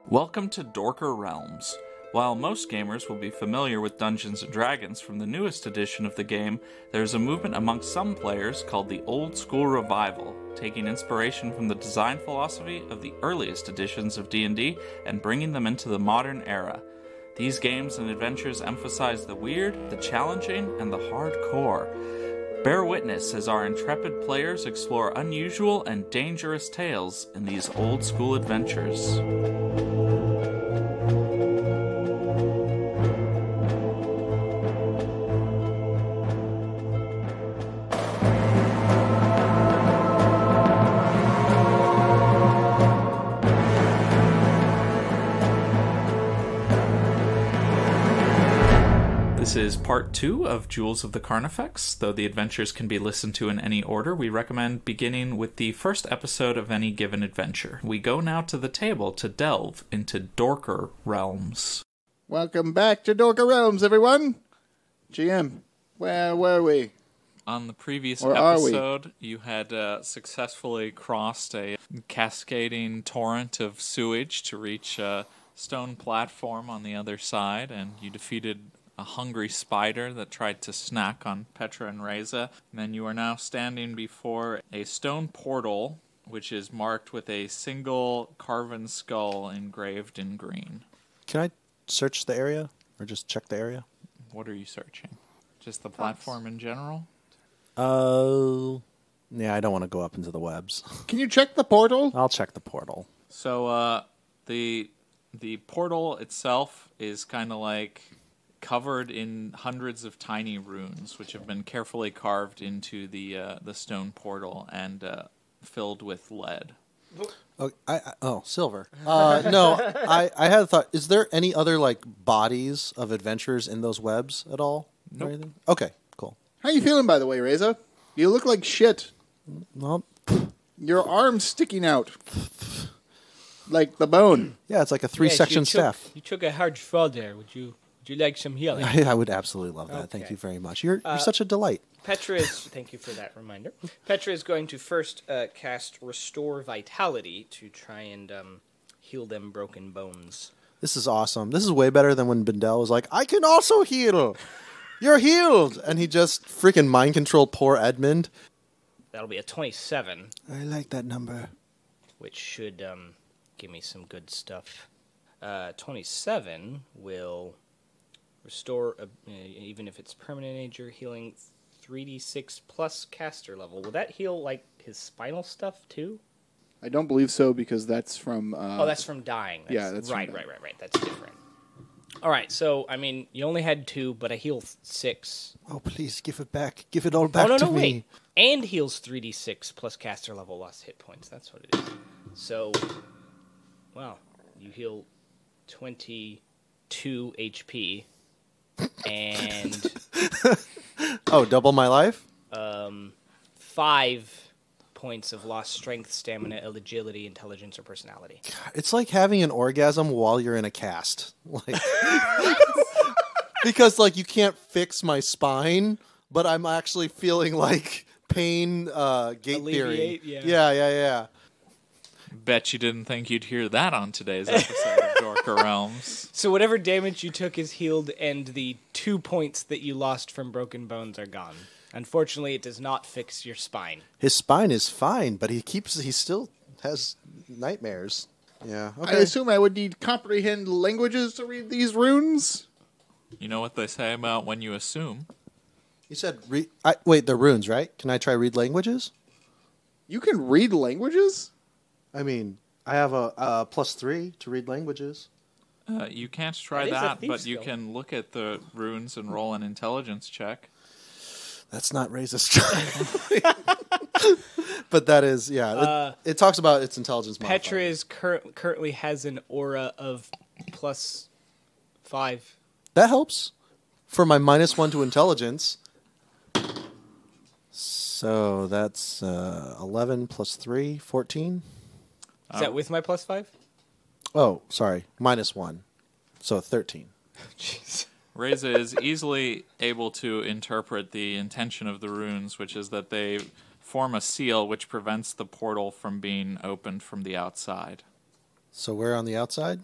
Welcome to Dorker Realms. While most gamers will be familiar with Dungeons & Dragons from the newest edition of the game, there is a movement amongst some players called the Old School Revival, taking inspiration from the design philosophy of the earliest editions of D&D and bringing them into the modern era. These games and adventures emphasize the weird, the challenging, and the hardcore. Bear witness as our intrepid players explore unusual and dangerous tales in these old school adventures. This is part 2 of Jewels of the Carnifex. Though the adventures can be listened to in any order, we recommend beginning with the first episode of any given adventure. We go now to the table to delve into Dorker Realms. Welcome back to Dorker Realms, everyone. GM, where were we? On the previous episode, you had successfully crossed a cascading torrent of sewage to reach a stone platform on the other side, and you defeated a hungry spider that tried to snack on Petra and Reza. And then you are now standing before a stone portal, which is marked with a single carven skull engraved in green. Can I search the area? Or just check the area? What are you searching? Just the platform in general? Yeah, I don't want to go up into the webs. Can you check the portal? I'll check the portal. So, the portal itself is kind of like covered in hundreds of tiny runes, which have been carefully carved into the stone portal and filled with lead. Silver. No, I had a thought. Is there any other bodies of adventurers in those webs at all? Nope. Or anything? Okay, cool. How you feeling, by the way, Reza? You look like shit. Well, Your arm's sticking out. Like the bone. yeah, it's like a three-section staff. You took a hard fall there. Would you like some healing? I would absolutely love that. Okay. Thank you very much. You're such a delight. Petra is... Thank you for that reminder. Petra is going to first cast Restore Vitality to try and heal them broken bones. This is awesome. This is way better than when Bindel was like, I can also heal. You're healed. And he just freaking mind controlled poor Edmund. That'll be a 27. I like that number. Which should give me some good stuff. 27 will restore, even if it's permanent nature, healing 3d6 plus caster level. Will that heal, his spinal stuff, too? I don't believe so, because that's from... that's from dying. That's right. from dying. Right. That's different. All right, so, you only had 2, but I heal 6. Oh, please, give it back. Give it all back to me. Wait. And heals 3d6 plus caster level lost hit points. That's what it is. So, well, you heal 22 HP, and... Oh, double my life? 5 points of lost strength, stamina, agility, intelligence, or personality. It's like having an orgasm while you're in a cast. Because, you can't fix my spine, but I'm actually feeling, pain gate theory. Yeah. Bet you didn't think you'd hear that on today's episode of Dorker Realms. So whatever damage you took is healed, and the 2 points that you lost from broken bones are gone. Unfortunately, it does not fix your spine. His spine is fine, but he still has nightmares. Yeah. Okay. I assume I would need comprehend languages to read these runes? You know what they say about when you assume? You said wait, they're runes, right? Can I try read languages? You can read languages? I have a +3 to read languages. You can't try That that, is a but thief you skill. can look at the runes and roll an intelligence check. That's not racist. But that is, yeah. It talks about its intelligence modifier. Petra is currently has an aura of +5. That helps for my -1 to intelligence. So that's 11 + 3, 14. Is that with my +5? Oh, sorry, -1. So 13. Jeez. Reza is easily able to interpret the intention of the runes, which is that they form a seal which prevents the portal from being opened from the outside. So we're on the outside?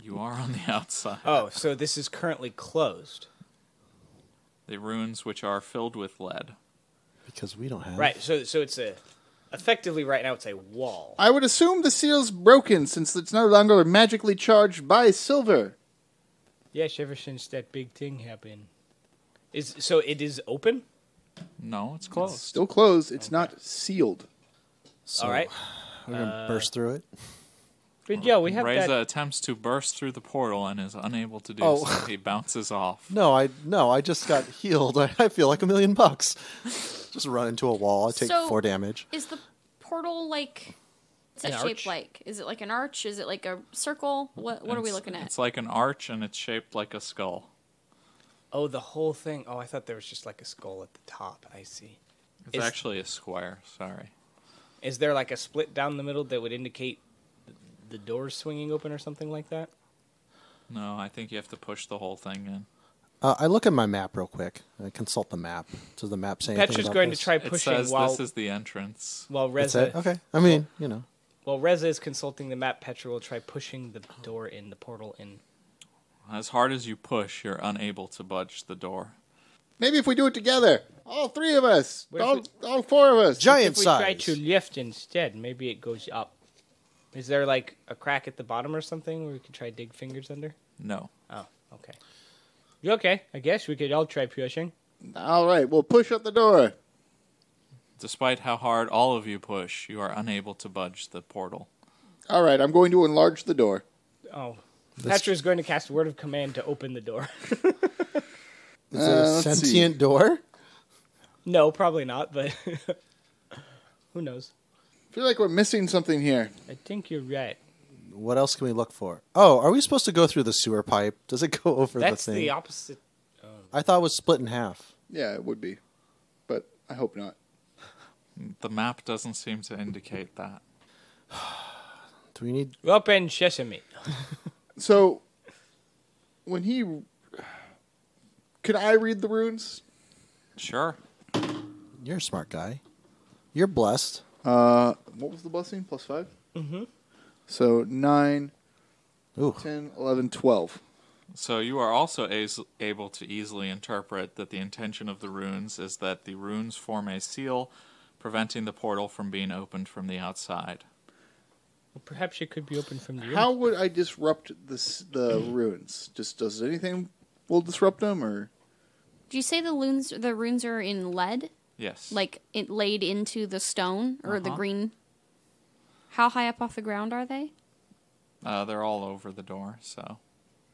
You are on the outside. Oh, so this is currently closed. The runes which are filled with lead. Because we don't have... Right, so it's effectively right now it's a wall. I would assume the seal's broken since it's no longer magically charged by silver. Yes, ever since that big thing happened. So it is open? No, it's closed. It's still closed. It's not sealed. So All right. We're going to burst through it. But yeah, we have Reza that. attempts to burst through the portal and is unable to do Oh. so. He bounces off. No, I just got healed. I feel like $1,000,000. Just run into a wall. I take 4 damage. Is the portal like... What's it An shaped arch? like? Is it like an arch? Is it like a circle? What are we looking at? It's like an arch and it's shaped like a skull. Oh, the whole thing. Oh, I thought there was just like a skull at the top. I see. It's actually a square. Sorry. Is there like a split down the middle that would indicate the doors swinging open or something like that? No, I think you have to push the whole thing in. I look at my map real quick. I consult the map. Does the map say anything Petra's about going this? to try It pushing says while this is the entrance. That's Reza. it? Okay. I mean, you know. While Reza is consulting the map, Petra will try pushing the door in, the portal in. As hard as you push, you're unable to budge the door. Maybe if we do it together. All 3 of us. What if All 4 of us. Giant If we try size. to lift instead, maybe it goes up. Is there like a crack at the bottom or something where we could try dig fingers under? No. Oh, okay. Okay, I guess we could all try pushing. All right, we'll push up the door. Despite how hard all of you push, you are unable to budge the portal. All right, I'm going to enlarge the door. Oh. Petra's going to cast word of command to open the door. Is it a let's sentient door? No, probably not, but who knows? I feel like we're missing something here. I think you're right. What else can we look for? Oh, are we supposed to go through the sewer pipe? Does it go over That's the thing? the opposite. I thought it was split in half. Yeah, it would be. But I hope not. The map doesn't seem to indicate that. Do we need... Open sesame. So, when he... Can I read the runes? Sure. You're a smart guy. You're blessed. What was the blessing? +5? Mm-hmm. So, 9, Ooh. 10, 11, 12. So you are also able to easily interpret that the intention of the runes is that the runes form a seal, preventing the portal from being opened from the outside. Well, perhaps it could be open from the How would I disrupt the runes? Just does anything will disrupt them, or? Do you say the runes are in lead? Yes. Like it laid into the stone or the green? How high up off the ground are they? They're all over the door, so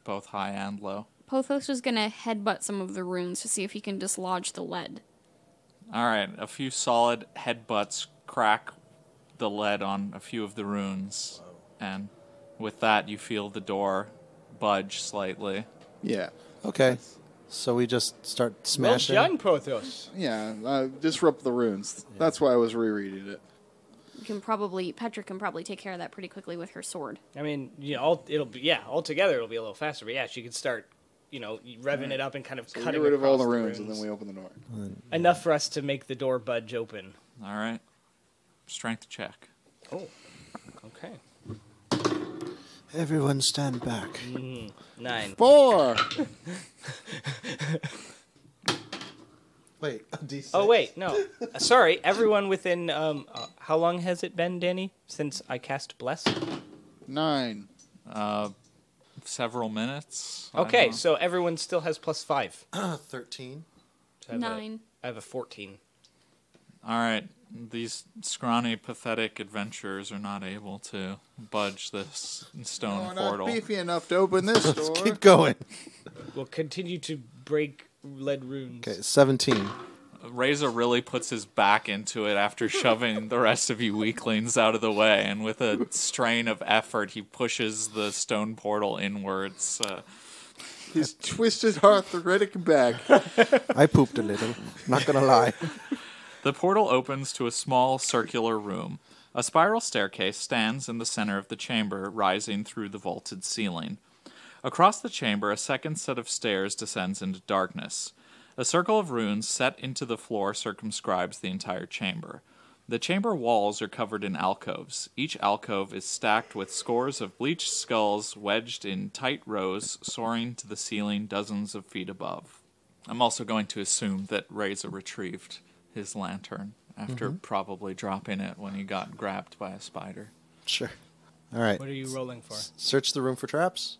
both high and low. Pothos is going to headbutt some of the runes to see if he can dislodge the lead. All right, a few solid headbutts crack the lead on a few of the runes, and with that you feel the door budge slightly. Yeah. Okay. So we just start smashing. Well done, Pothos. Yeah, disrupt the runes. Yeah. That's why I was rereading it. Petra can probably take care of that pretty quickly with her sword. I mean, altogether it'll be a little faster, but yeah, she could start, revving it up and kind of So cutting get rid of all the runes, and then we open the door. Enough for us to make the door budge open. All right. Strength check. Oh, okay. Everyone stand back. 9. 4! Wait, a D6. Oh, wait, no. Sorry, everyone within, how long has it been, Danny, since I cast Bless? 9. Several minutes. Okay, so everyone still has +5. 13. So 9. I have a 14. All right. These scrawny, pathetic adventurers are not able to budge this stone portal. Not beefy enough to open this door. Let's keep going. We'll continue to break lead runes. Okay, 17. Reza really puts his back into it after shoving the rest of you weaklings out of the way, and with a strain of effort, he pushes the stone portal inwards. His twisted arthritic back. I pooped a little. Not gonna lie. The portal opens to a small circular room. A spiral staircase stands in the center of the chamber, rising through the vaulted ceiling. Across the chamber, a second set of stairs descends into darkness. A circle of runes set into the floor circumscribes the entire chamber. The chamber walls are covered in alcoves. Each alcove is stacked with scores of bleached skulls wedged in tight rows, soaring to the ceiling dozens of feet above. I'm also going to assume that Reza retrieved his lantern after probably dropping it when he got grabbed by a spider. Sure. All right. What are you rolling for? Search the room for traps?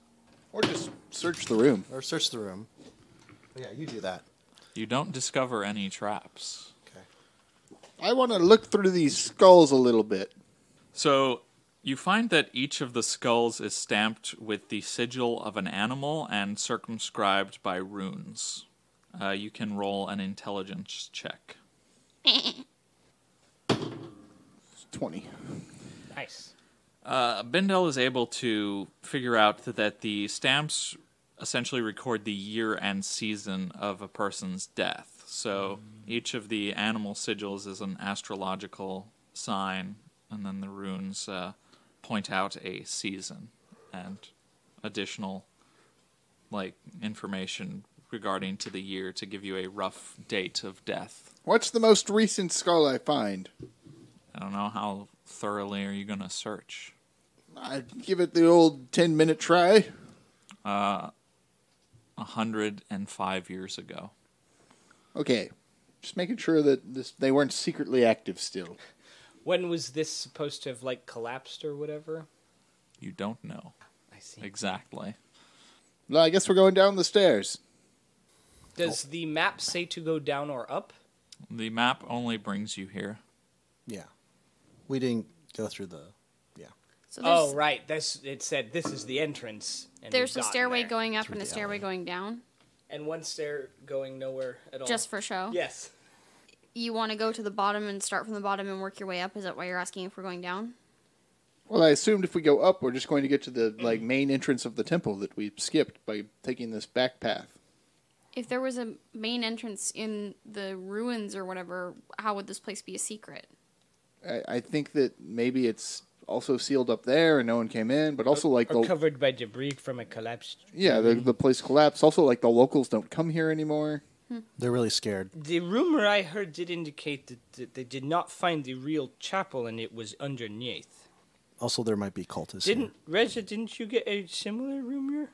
Or just search the room. Or search the room. Yeah, you do that. You don't discover any traps. I want to look through these skulls a little bit. So you find that each of the skulls is stamped with the sigil of an animal and circumscribed by runes. You can roll an intelligence check. 20. Nice. Bindel is able to figure out that the stamps essentially record the year and season of a person's death. So each of the animal sigils is an astrological sign, and then the runes point out a season and additional information regarding to the year to give you a rough date of death. What's the most recent skull I find? I don't know, how thoroughly are you going to search? I'd give it the old 10-minute try. 105 years ago. Okay. Just making sure that they weren't secretly active still. When was this supposed to have, collapsed or whatever? You don't know. I see. Exactly. Well, I guess we're going down the stairs. Does the map say to go down or up? The map only brings you here. Yeah. We didn't go through the... Yeah. So Oh, right. It said this is the entrance. And there's we've a gotten stairway there. going up Through and a the stairway alley. going down. And one stair going nowhere at all. Just for show. Yes. You want to go to the bottom and start from the bottom and work your way up? Is that why you're asking if we're going down? Well, I assumed if we go up, we're just going to get to the main entrance of the temple that we skipped by taking this back path. If there was a main entrance in the ruins or whatever, how would this place be a secret? I think that maybe it's also sealed up there and no one came in, but also Or the covered by debris from a collapsed... the place collapsed. Also, the locals don't come here anymore. They're really scared. The rumor I heard did indicate that they did not find the real chapel and it was underneath. Also, there might be cultists here. Reza, didn't you get a similar rumor?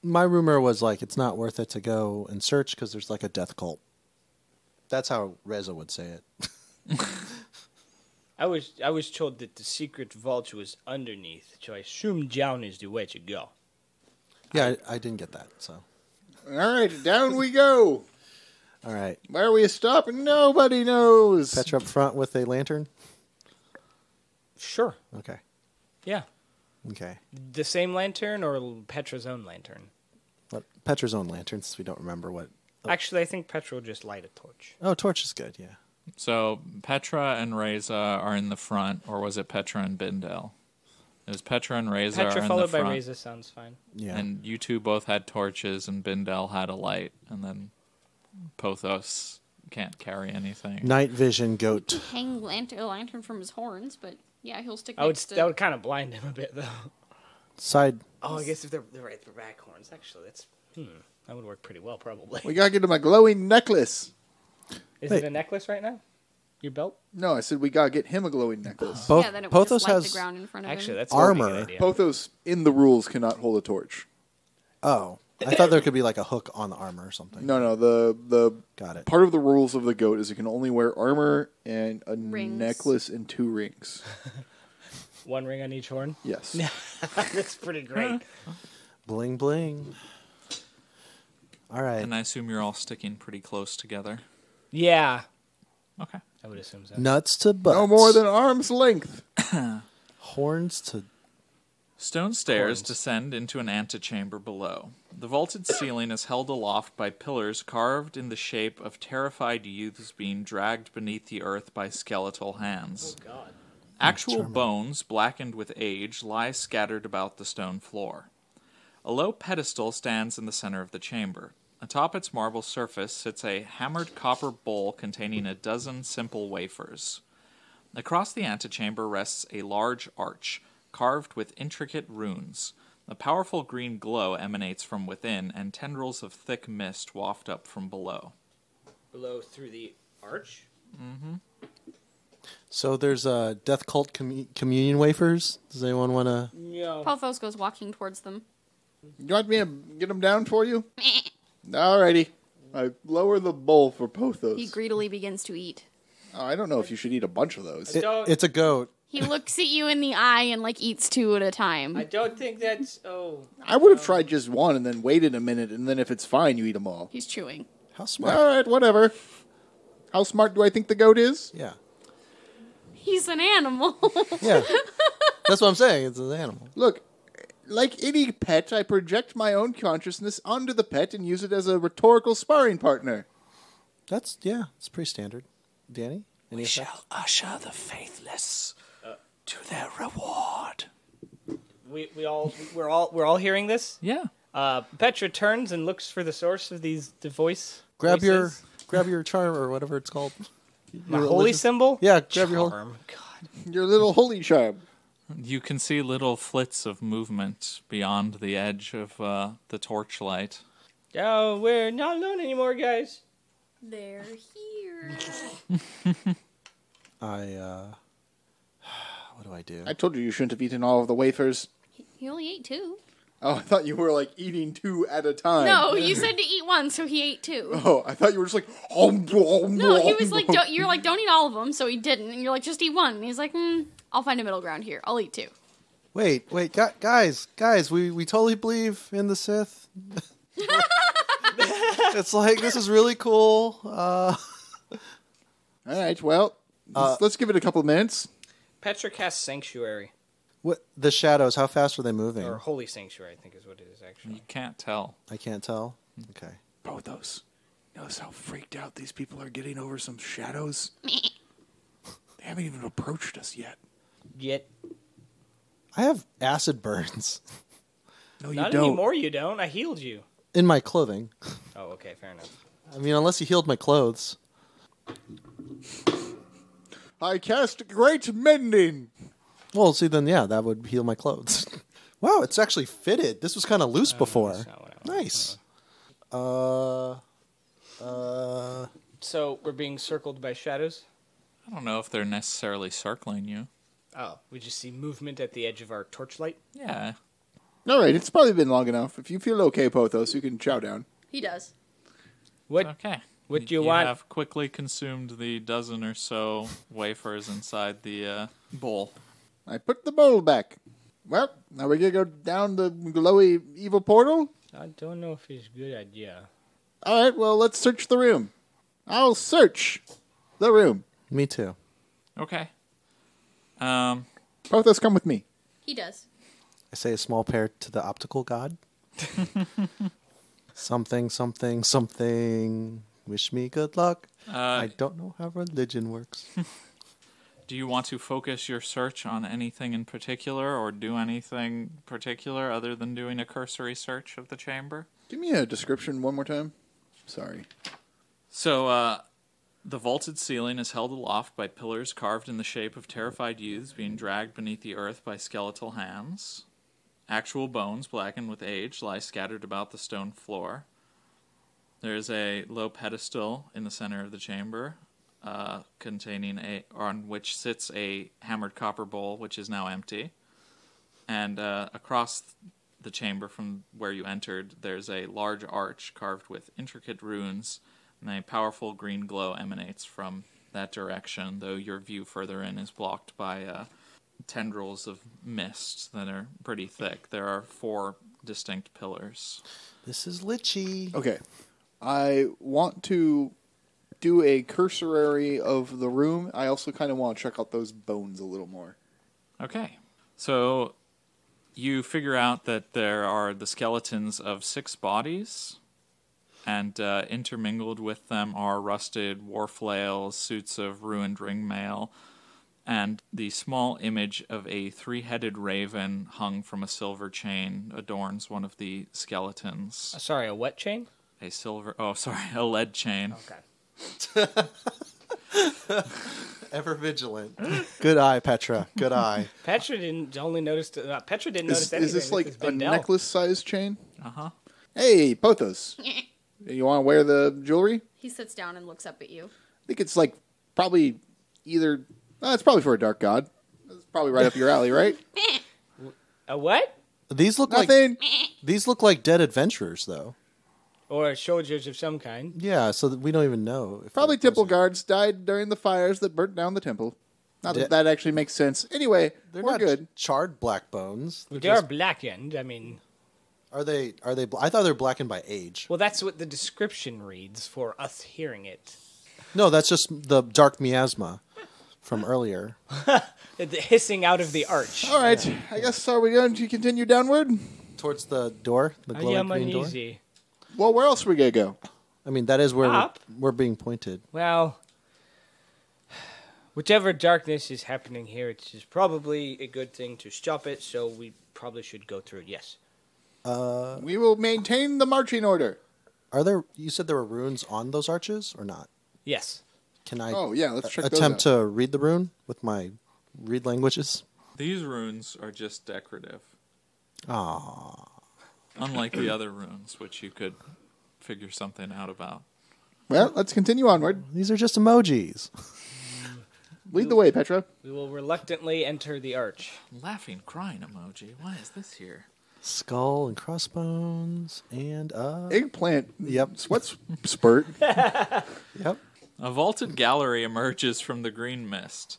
My rumor was, it's not worth it to go and search because there's, a death cult. That's how Reza would say it. I was told that the secret vault was underneath, so I assume down is the way to go. Yeah, I didn't get that, so... All right, down we go. All right. Where are we stopping? Nobody knows. Petra up front with a lantern? Sure. Okay. Yeah. Okay. The same lantern or Petra's own lantern? But Petra's own lantern, since we don't remember what... Actually, I think Petra will just light a torch. Oh, torch is good, yeah. So Petra and Reza are in the front, or was it Petra and Bindel? It was Petra and Reza are Petra in the followed by front. Reza sounds fine. Yeah. And you two both had torches, and Bindel had a light, and then Pothos can't carry anything. Night vision goat. Hang a lantern from his horns, but yeah, he'll stick That next to... would kind of blind him a bit, though. Side. Oh, I guess if they're right for back horns, actually, that's... that would work pretty well, probably. We gotta get to my glowing necklace. Is Wait. it a necklace right now? Your belt? No, I said we gotta get him a glowing necklace. Both, yeah, then it would Pothos just light has... the ground in front of Actually, him. that's Armor. a really good idea. Pothos, in the rules, cannot hold a torch. Oh. I thought there could be a hook on the armor or something. No, the Got it. part of the rules of the goat is it can only wear armor and a Rings. necklace and 2 rings. One ring on each horn? Yes. That's pretty great. Bling bling. All right. And I assume you're all sticking pretty close together. Yeah. Okay. I would assume so. Nuts to butts. No more than arm's length. Horns to... Stone stairs Horns. descend into an antechamber below. The vaulted ceiling is held aloft by pillars carved in the shape of terrified youths being dragged beneath the earth by skeletal hands. Oh, God. Actual bones, blackened with age, lie scattered about the stone floor. A low pedestal stands in the center of the chamber. Atop its marble surface sits a hammered copper bowl containing a dozen simple wafers. Across the antechamber rests a large arch, carved with intricate runes. A powerful green glow emanates from within, and tendrils of thick mist waft up from below. Below through the arch? So there's death cult communion wafers. Does anyone want to? Yeah. Pothos goes walking towards them. You want me to get them down for you? Alrighty. I lower the bowl for Pothos. He greedily begins to eat. Oh, I don't know if you should eat a bunch of those. It's a goat. He looks at you in the eye and like eats 2 at a time. I don't think that's. Oh. I would have tried just one and then waited a minute, and then if it's fine, you eat them all. He's chewing. How smart. All right, whatever. How smart do I think the goat is? Yeah. He's an animal. Yeah. That's what I'm saying. It's an animal. Look, like any pet, I project my own consciousness onto the pet and use it as a rhetorical sparring partner. It's pretty standard. Danny? Any effects? Usher the faithless to their reward. We're all hearing this. Yeah. Petra turns and looks for the source of the voice. Grab voices. your charm or whatever it's called. My Your holy religious- symbol. Yeah, grab your holy. Charm. God. Your little holy charm. You can see little flits of movement beyond the edge of the torchlight. Oh, we're not alone anymore, guys. They're here. What do I do? I told you shouldn't have eaten all of the wafers. He only ate 2. Oh, I thought you were like eating 2 at a time. No, you said to eat 1, so he ate 2. Oh, I thought you were just like. No, he was like, you're like, don't eat all of them, so he didn't. And you're like, just eat 1. And he's like, I'll find a middle ground here. I'll eat 2. Wait, guys, we totally believe in the Sith. It's like, this is really cool. All right, well, let's give it a couple of minutes. Petra casts Sanctuary. What the shadows? How fast are they moving? Or Holy Sanctuary, I think is what it is, actually. You can't tell. I can't tell. Okay. Pothos, notice how freaked out these people are getting over some shadows? They haven't even approached us yet. Yet. I have acid burns No, you Not don't. anymore, you don't. I healed you. in my clothing. Oh, okay, fair enough. I mean, unless you healed my clothes. I cast Great Mending. Well, see, then yeah, that would heal my clothes. Wow, it's actually fitted. This was kind of loose before. That's not what I want. Nice. So we're being circled by shadows? I don't know if they're necessarily circling you. Oh, we just see movement at the edge of our torchlight? Yeah. All right, it's probably been long enough. If you feel okay, Pothos, you can chow down. He does. What? Okay. What do you want? You have quickly consumed the dozen or so wafers inside the bowl. I put the bowl back. Well, now we're going to go down the glowy evil portal? I don't know if it's a good idea. All right, well, let's search the room. I'll search the room. Me too. Okay. Pothos, come with me. He does. I say a small prayer to the optical god. Something. Wish me good luck. I don't know how religion works. Do you want to focus your search on anything in particular or do anything particular other than doing a cursory search of the chamber? Give me a description one more time. Sorry. So, the vaulted ceiling is held aloft by pillars carved in the shape of terrified youths being dragged beneath the earth by skeletal hands. Actual bones, blackened with age, lie scattered about the stone floor. There is a low pedestal in the center of the chamber, on which sits a hammered copper bowl, which is now empty. And across the chamber from where you entered, there's a large arch carved with intricate runes, and a powerful green glow emanates from that direction, though your view further in is blocked by tendrils of mist that are pretty thick. There are 4 distinct pillars. This is Litchy. Okay. I want to do a cursory of the room. I also kind of want to check out those bones a little more. Okay. So you figure out that there are the skeletons of 6 bodies, and intermingled with them are rusted war flails, suits of ruined ringmail, and the small image of a 3-headed raven hung from a silver chain adorns one of the skeletons. Sorry, a wet chain? A lead chain. Okay. Ever vigilant. Good eye, Petra. Good eye. Petra didn't notice anything. Is this like It's a been dealt. necklace-sized chain? Uh-huh. Hey, Pothos. You want to wear the jewelry? He sits down and looks up at you. I think it's like probably either... It's probably for a dark god. That's probably right up your alley, right? A what? These look Nothing. like dead adventurers, though. Or soldiers of some kind. Yeah, so we don't even know. If Probably they're temple poisoned. guards died during the fires that burnt down the temple. Not that that actually makes sense. Anyway, They're we're not good. charred black bones. They are blackened. I mean, Are they? I thought they were blackened by age. well, that's what the description reads for us hearing it. No, that's just the dark miasma from earlier. The hissing out of the arch. All right. I guess are we going to continue downward? Towards the door, the I glowing am green door. uneasy. Well, where else are we going to go? I mean, that is where Up? we're being pointed. Well, whichever darkness is happening here, it is probably a good thing to stop it, so we probably should go through it, yes. We will maintain the marching order. Are there? You said there were runes on those arches or not? Yes. Can I? Oh, yeah, let's check those attempt out. to read the rune with my read languages. These runes are just decorative. Ah, Unlike the other runes, which you could figure something out about. Well, let's continue onward. these are just emojis. Lead the way, Petra. We will reluctantly enter the arch. Laughing, crying emoji. Why is this here? Skull and crossbones and Eggplant. Yep. Sweat spurt. Yep. A vaulted gallery emerges from the green mist.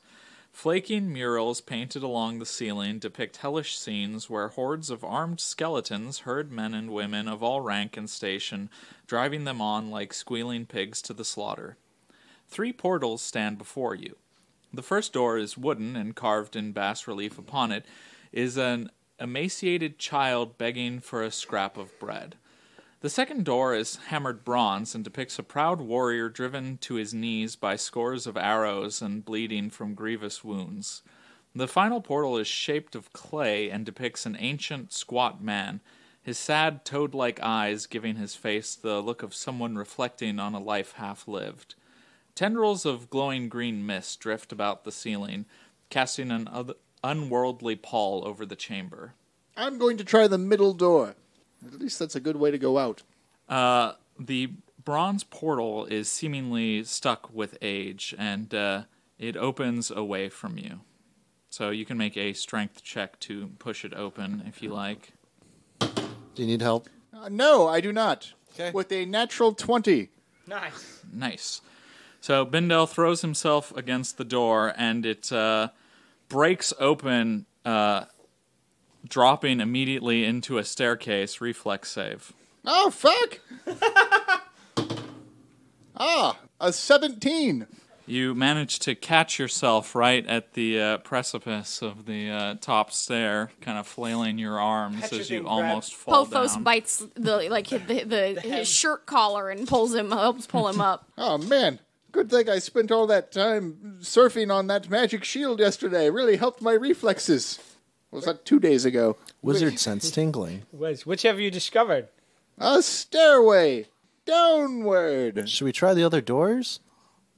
Flaking murals painted along the ceiling depict hellish scenes where hordes of armed skeletons herd men and women of all rank and station, driving them on like squealing pigs to the slaughter. 3 portals stand before you. The first door is wooden and carved in bas relief upon it is an emaciated child begging for a scrap of bread. The second door is hammered bronze and depicts a proud warrior driven to his knees by scores of arrows and bleeding from grievous wounds. The final portal is shaped of clay and depicts an ancient, squat man, his sad, toad-like eyes giving his face the look of someone reflecting on a life half-lived. Tendrils of glowing green mist drift about the ceiling, casting an unworldly pall over the chamber. I'm going to try the middle door. At least that's a good way to go out. The bronze portal is seemingly stuck with age, and it opens away from you. So you can make a strength check to push it open if you like. Do you need help? No, I do not. Okay. With a natural 20. Nice. Nice. So Bindel throws himself against the door, and it breaks open, dropping immediately into a staircase. Reflex save. Oh, fuck! A 17. You manage to catch yourself right at the precipice of the top stair, kind of flailing your arms Petra as you then almost fall Pothos down. bites his shirt collar and helps pull him up. Oh, man. Good thing I spent all that time surfing on that magic shield yesterday. Really helped my reflexes. Was that 2 days ago? Wizard sense tingling. Which have you discovered? A stairway. Downward. Should we try the other doors?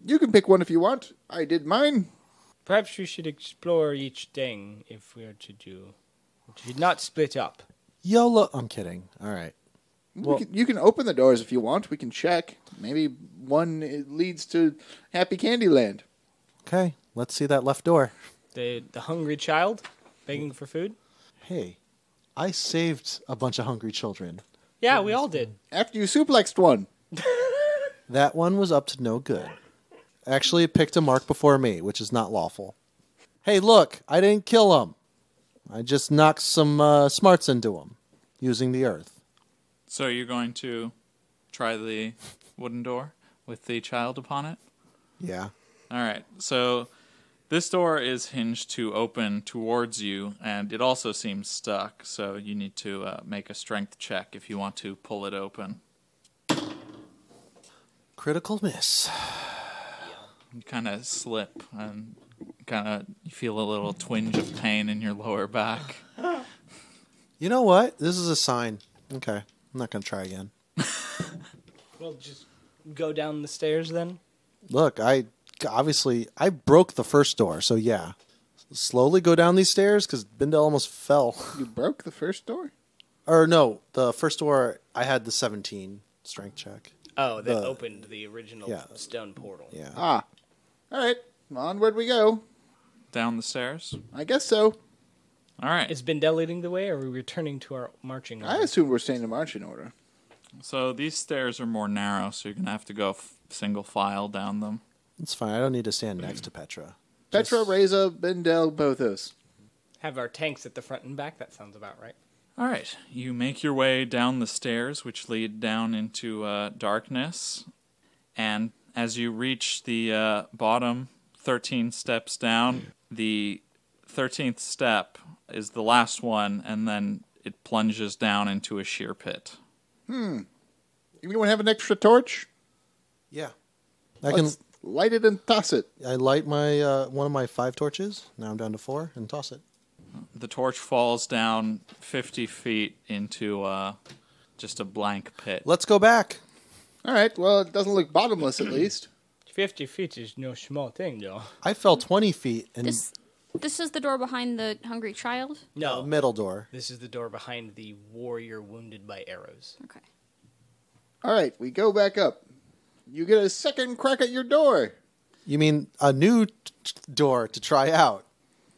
You can pick one if you want. I did mine. Perhaps we should explore each thing if we are to do. We should not split up. YOLO. I'm kidding. All right. Well- You can open the doors if you want. We can check. Maybe one leads to Happy Candyland. Okay. Let's see that left door. The hungry child begging for food? Hey, I saved a bunch of hungry children. Yeah, we all did. After you suplexed one. That one was up to no good. Actually, it picked a mark before me, which is not lawful. Hey, look, I didn't kill him. I just knocked some smarts into him using the earth. So you're going to try the wooden door with the child upon it? Yeah. All right. So this door is hinged to open towards you, and it also seems stuck. So you need to make a strength check if you want to pull it open. Critical miss. You kind of slip and you feel a little twinge of pain in your lower back. You know what? This is a sign. Okay. I'm not going to try again. Well, just go down the stairs then. Look, I broke the first door, so yeah. Slowly go down these stairs, because Bindel almost fell. You broke the first door? Or no, the first door, I had the 17 strength check. Oh, that opened the original Yeah. stone portal. Yeah. All right. Onward we go. down the stairs? I guess so. All right. Is Bindel leading the way, or are we returning to our marching order? I assume we're staying in marching order. So these stairs are more narrow, so you're going to have to go single file down them. It's fine. I don't need to stand next to Petra. Petra, Reza, Bindel, Bothos. Have our tanks at the front and back. That sounds about right. All right. You make your way down the stairs, which lead down into darkness. And as you reach the bottom 13 steps down, the 13th step is the last one, and then it plunges down into a sheer pit. Anyone have an extra torch? Yeah. Let's light it and toss it. I light my one of my 5 torches. Now I'm down to 4 and toss it. The torch falls down 50 feet into just a blank pit. Let's go back. All right. Well, it doesn't look bottomless, at least. 50 feet is no small thing, though. I fell 20 feet in This is the door behind the hungry child? No. the middle door. This is the door behind the warrior wounded by arrows. Okay. All right. We go back up. You get a second crack at your door. You mean a new door to try out?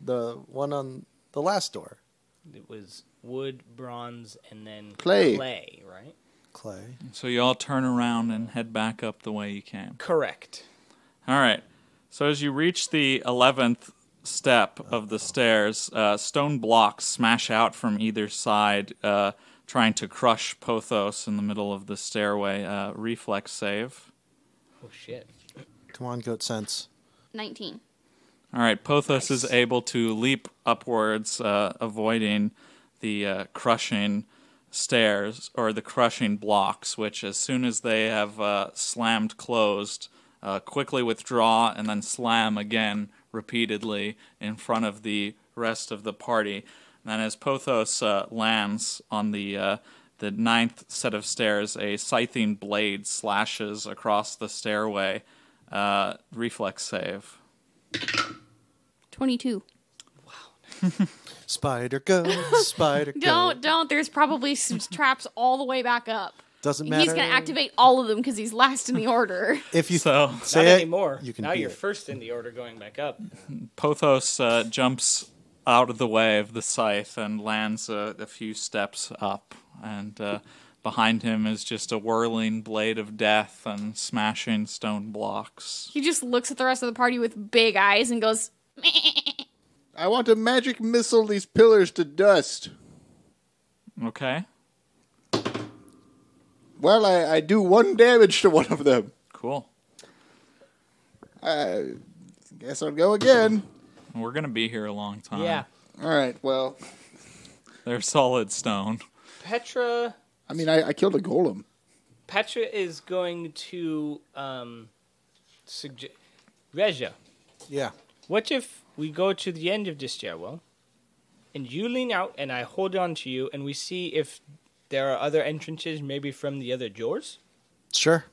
The one on the last door. It was wood, bronze, and then Clay. Right? Clay. So you all turn around and head back up the way you came. Correct. All right. So as you reach the 11th step of the stairs, stone blocks smash out from either side, trying to crush Pothos in the middle of the stairway. Reflex save. Oh, shit. Come on, goat sense. 19. All right. Pothos is able to leap upwards, avoiding the crushing stairs, or the crushing blocks, which as soon as they have slammed closed, quickly withdraw and then slam again repeatedly in front of the rest of the party. And as Pothos lands on the 9th set of stairs, a scything blade slashes across the stairway. Reflex save. 22. Spider goat, spider goat. Don't. There's probably some traps all the way back up. Doesn't He's matter. going to activate all of them because he's last in the order. If you So say Not it, anymore. you can now beat you're it. first in the order going back up. Pothos jumps out of the way of the scythe and lands a few steps up. And behind him is just a whirling blade of death and smashing stone blocks. He just looks at the rest of the party with big eyes and goes, I want to magic missile these pillars to dust. Okay, Well, I do 1 damage to one of them. cool. I guess I'll go again. We're going to be here a long time. Yeah. All right. Well, They're solid stone. Petra I mean, I killed a golem. Petra is going to suggest... Regia, Yeah. what if we go to the end of this stairwell, and you lean out, and I hold on to you, and we see if there are other entrances, maybe from the other doors? Sure.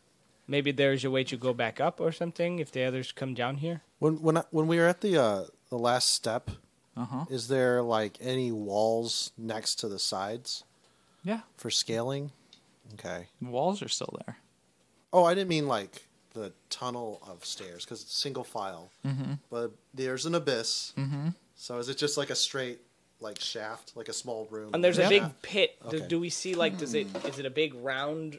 Maybe there's a way to go back up or something if the others come down here? When we were at the last step, Uh-huh. is there like any walls next to the sides Yeah, for scaling? Okay. the walls are still there. Oh, I didn't mean like the tunnel of stairs because it's single file. Mm-hmm. But there's an abyss. Mm-hmm. So is it just like a straight like shaft, like a small room? And there's a big pit. Okay. Do we see, like, is it a big round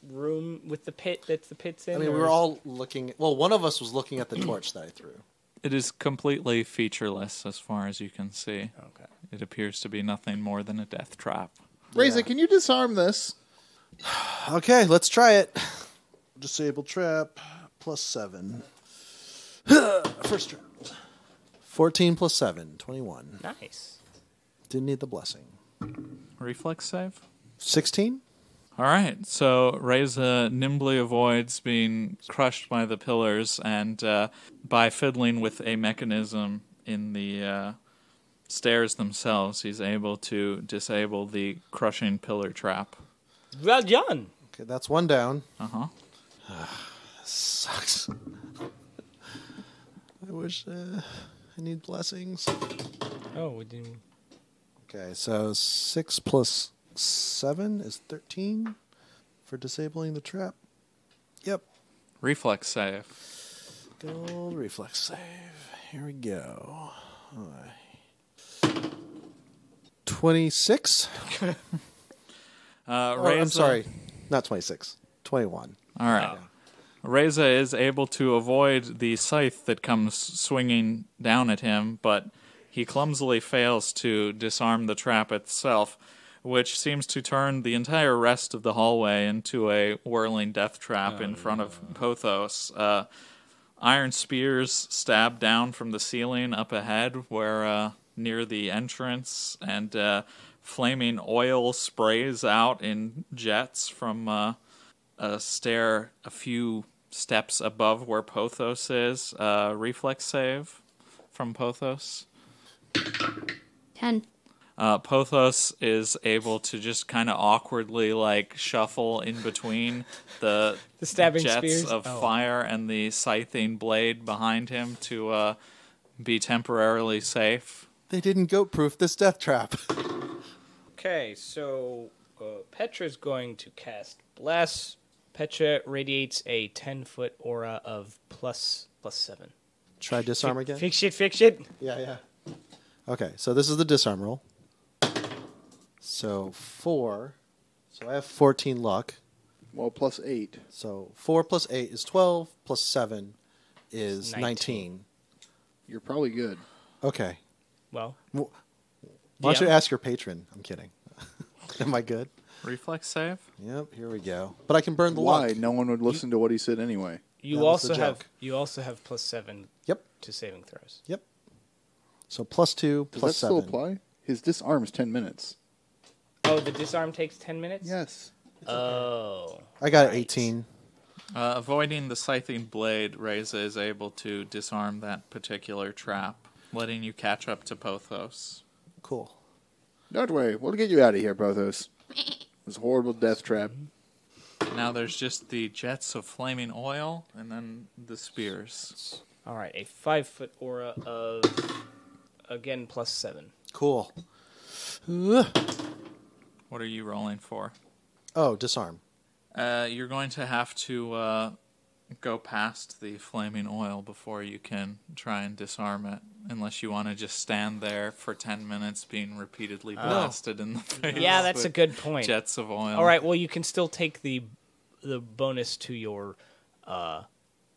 room with the pit that's the pit's in? I mean, we or were is- all looking. Well, one of us was looking at the torch that I threw. It is completely featureless as far as you can see. Okay. It appears to be nothing more than a death trap. Reza, can you disarm this? Okay, let's try it. Disable trap +7. First round. 14 + 7, 21. Nice. Didn't need the blessing. Reflex save? 16? All right, so Reza nimbly avoids being crushed by the pillars, and by fiddling with a mechanism in the stairs themselves, he's able to disable the crushing pillar trap. Well done. Okay, that's 1 down. Uh-huh. Sucks. I wish I need blessings. Oh, we didn't. Okay, so 6 + 7 is 13 for disabling the trap. Yep. Reflex save. Good old reflex save. Here we go. 26? I'm sorry. Not 26. 21. All right. Reza is able to avoid the scythe that comes swinging down at him, but he clumsily fails to disarm the trap itself, which seems to turn the entire rest of the hallway into a whirling death trap in front of Pothos. Iron spears stab down from the ceiling up ahead, where near the entrance, and flaming oil sprays out in jets from a stair a few steps above where Pothos is. Reflex save from Pothos. 10. Pothos is able to just kind of awkwardly shuffle in between the stabbing jets spears of fire and the scything blade behind him to be temporarily safe. They didn't goat-proof this death trap. Okay, so Petra's going to cast Bless. Petra radiates a 10-foot aura of plus 7. Try disarm again? Fix it. Yeah. Okay, so this is the disarm roll. So 4. So I have 14 luck. Well, plus 8. So 4 plus 8 is 12, plus 7 is 19. You're probably good. Okay. Well, Why don't you ask your patron? I'm kidding. Am I good? Reflex save? Yep, here we go. But I can burn the Why? luck. No one would listen to what he said anyway. you That was the also have plus 7 Yep. to saving throws. Yep. So plus 2, Does plus that still 7. apply? His disarm is 10 minutes. Oh, the disarm takes 10 minutes? Yes. Oh. I got Right. 18. Avoiding the scything blade, Reza is able to disarm that particular trap, letting you catch up to Pothos. Cool. Don't worry. We'll get you out of here, Pothos. This horrible death trap. Now there's just the jets of flaming oil and then the spears. All right, a 5-foot aura of, again, plus 7. Cool. What are you rolling for? Oh, disarm. You're going to have to go past the flaming oil before you can try and disarm it, unless you want to just stand there for 10 minutes being repeatedly blasted in the face. Yeah, that's a with good point. Jets of oil. All right, well, you can still take the bonus to your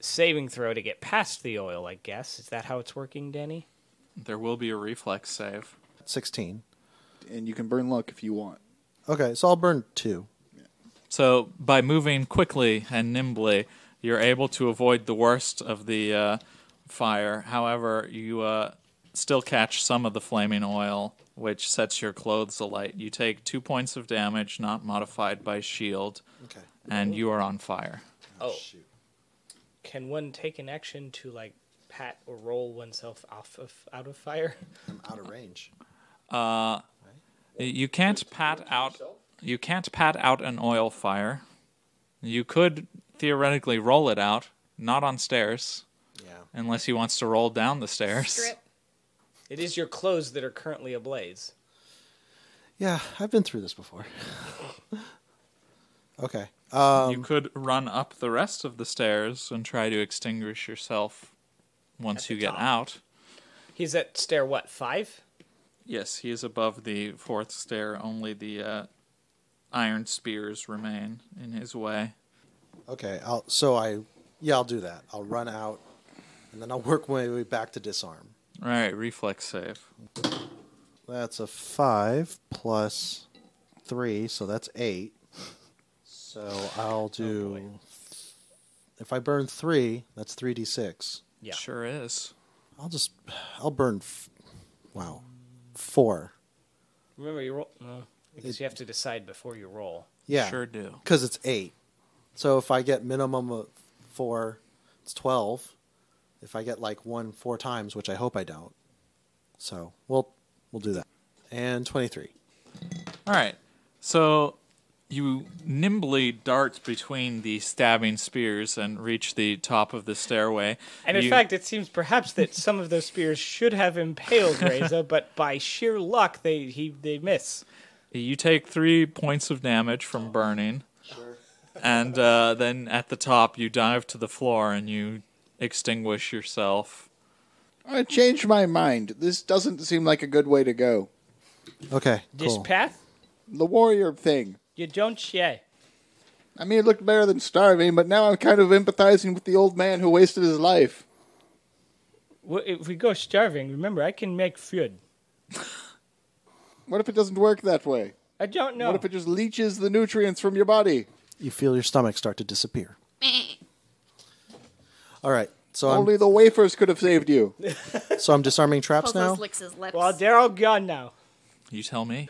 saving throw to get past the oil, I guess. Is that how it's working, Danny? There will be a reflex save. 16. And you can burn luck if you want. Okay, so I'll burn 2. So by moving quickly and nimbly, you're able to avoid the worst of the fire. However, you still catch some of the flaming oil, which sets your clothes alight. You take 2 points of damage, not modified by shield, Okay. and you are on fire. Oh. Shoot. Can one take an action to, pat or roll oneself out of fire? I'm out of range. You can't pat out. You can't pat out an oil fire. You could theoretically roll it out, not on stairs, Yeah. unless he wants to roll down the stairs. Strip. It is your clothes that are currently ablaze. Yeah, I've been through this before. Okay. You could run up the rest of the stairs and try to extinguish yourself once At you the get top. out. He's at stair, 5? Yes, he is above the 4th stair. Only the iron spears remain in his way. Okay, I'll do that. I'll run out, and then I'll work my way back to disarm. All right, reflex save. That's a 5 plus 3, so that's 8. So I'll do... if I burn 3, that's 3d6. Yeah. Sure is. I'll burn... 4. Remember, you roll... No, because you have to decide before you roll. Yeah. Sure do. Because it's 8. So if I get minimum of 4, it's 12. If I get 1 4 times, which I hope I don't. So we'll do that. And 23. All right. So you nimbly dart between the stabbing spears and reach the top of the stairway. And in fact, it seems perhaps that some of those spears should have impaled Reza, but by sheer luck, they miss. You take 3 points of damage from burning. Sure. And then at the top, you dive to the floor and you extinguish yourself. I changed my mind. This doesn't seem like a good way to go. Okay, This cool. path? The warrior thing. You don't say. I mean, it looked better than starving, but now I'm kind of empathizing with the old man who wasted his life. Well, if we go starving, remember, I can make food. What if it doesn't work that way? I don't know. What if it just leaches the nutrients from your body? You feel your stomach start to disappear. All right, so Only the wafers could have saved you. I'm disarming traps now. Pothos licks his lips. Well, they're all gone now. You tell me.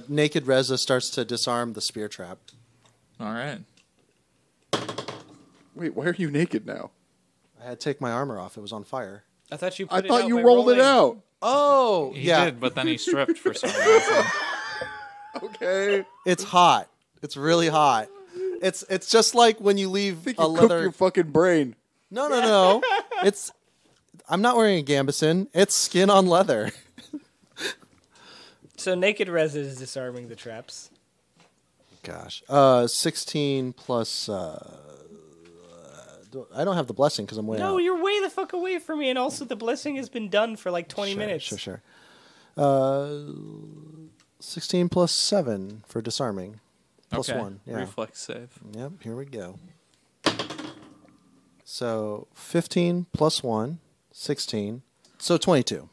Naked Reza starts to disarm the spear trap. All right. Wait, why are you naked now? I had to take my armor off. It was on fire. I thought you. I Put it thought out you by rolled it rolling. out. Oh, He yeah. did, but then he stripped for some reason. Okay. It's hot. It's really hot. It's just like when you leave I think a you cooked leather. your fucking brain. No. I'm not wearing a gambesson. It's skin on leather. So Naked Reza is disarming the traps. Gosh. 16 plus. I don't have the blessing because I'm way No, out. you're way the fuck away from me, and also the blessing has been done for like 20 minutes. Sure. 16 plus 7 for disarming. Plus Okay. 1. Yeah. Reflex save. Yep, here we go. So 15 plus 1, 16. So 22.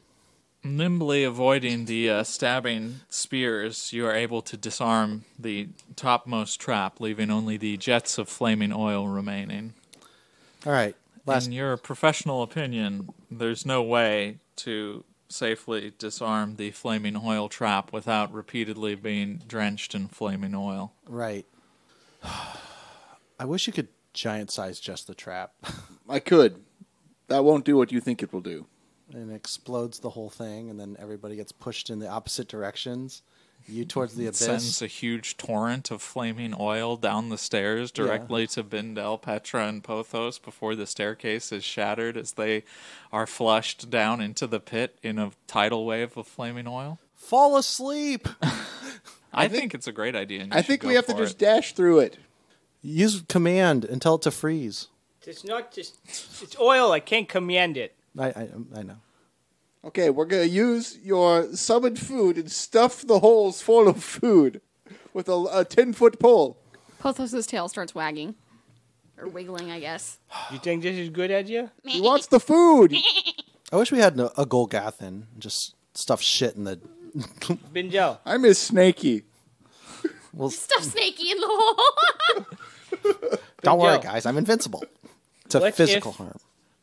Nimbly avoiding the stabbing spears, you are able to disarm the topmost trap, leaving only the jets of flaming oil remaining. All right. Last. In your professional opinion, there's no way to safely disarm the flaming oil trap without repeatedly being drenched in flaming oil. Right. I wish you could giant size just the trap. I could. That won't do what you think it will do. And it explodes the whole thing, and then everybody gets pushed in the opposite directions. You towards the It abyss. sends a huge torrent of flaming oil down the stairs directly to Bindel, Petra, and Pothos before the staircase is shattered as they are flushed down into the pit in a tidal wave of flaming oil. Fall asleep! I think it's a great idea. And you I should think go we have to for just it. dash through it. Use command and tell it to freeze. It's not just. It's oil. I can't command it. I know. Okay, we're going to use your summoned food and stuff the holes full of food with a 10-foot pole. Pothos's tail starts wagging. Or wiggling, I guess. You think this is a good idea? He wants the food. I wish we had a Golgathan and just stuff shit in the. Binjo. I miss Snaky. Stuff Snakey in the hole. Don't worry, Binjo. guys. I'm invincible to What physical if- harm.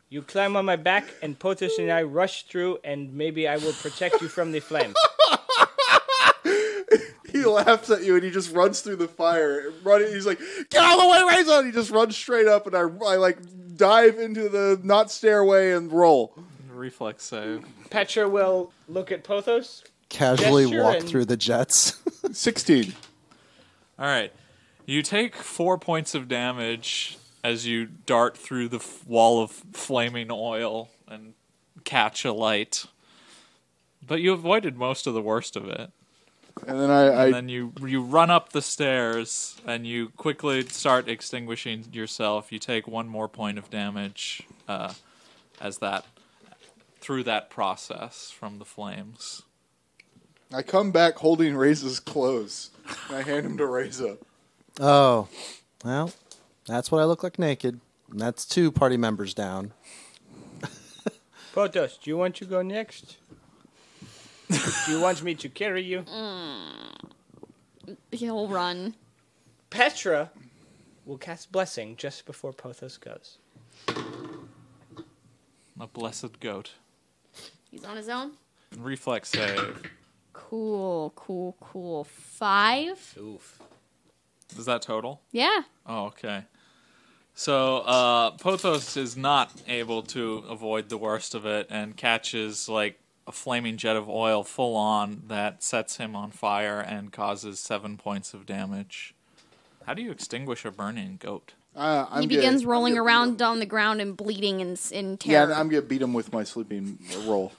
You climb on my back, and Potus and I rush through, and maybe I will protect you from the flame. He laughs at you and he just runs through the fire. He's like, get out of the way, Razor! He just runs straight up and I like dive into the not stairway and roll. Reflex save. Petra will look at Pothos. Casually gesture walk and- through the jets. 16. All right. You take 4 points of damage as you dart through the wall of flaming oil and catch a light. But you avoided most of the worst of it. And then And then you run up the stairs and you quickly start extinguishing yourself. You take 1 more point of damage through that process from the flames. I come back holding Razor's clothes. And I hand him to Razor. Oh, well, that's what I look like naked. And that's 2 party members down. Pothos, do you want to go next? Do you want me to carry you? He'll run. Petra will cast Blessing just before Pothos goes. A blessed goat. He's on his own. Reflex save. Cool. 5? Oof. Is that total? Yeah. Oh, okay. So, Pothos is not able to avoid the worst of it and catches, like, a flaming jet of oil full on that sets him on fire and causes 7 points of damage. How do you extinguish a burning goat? He begins rolling around on the ground and bleeding in terror. Yeah, I'm going to beat him with my sleeping roll.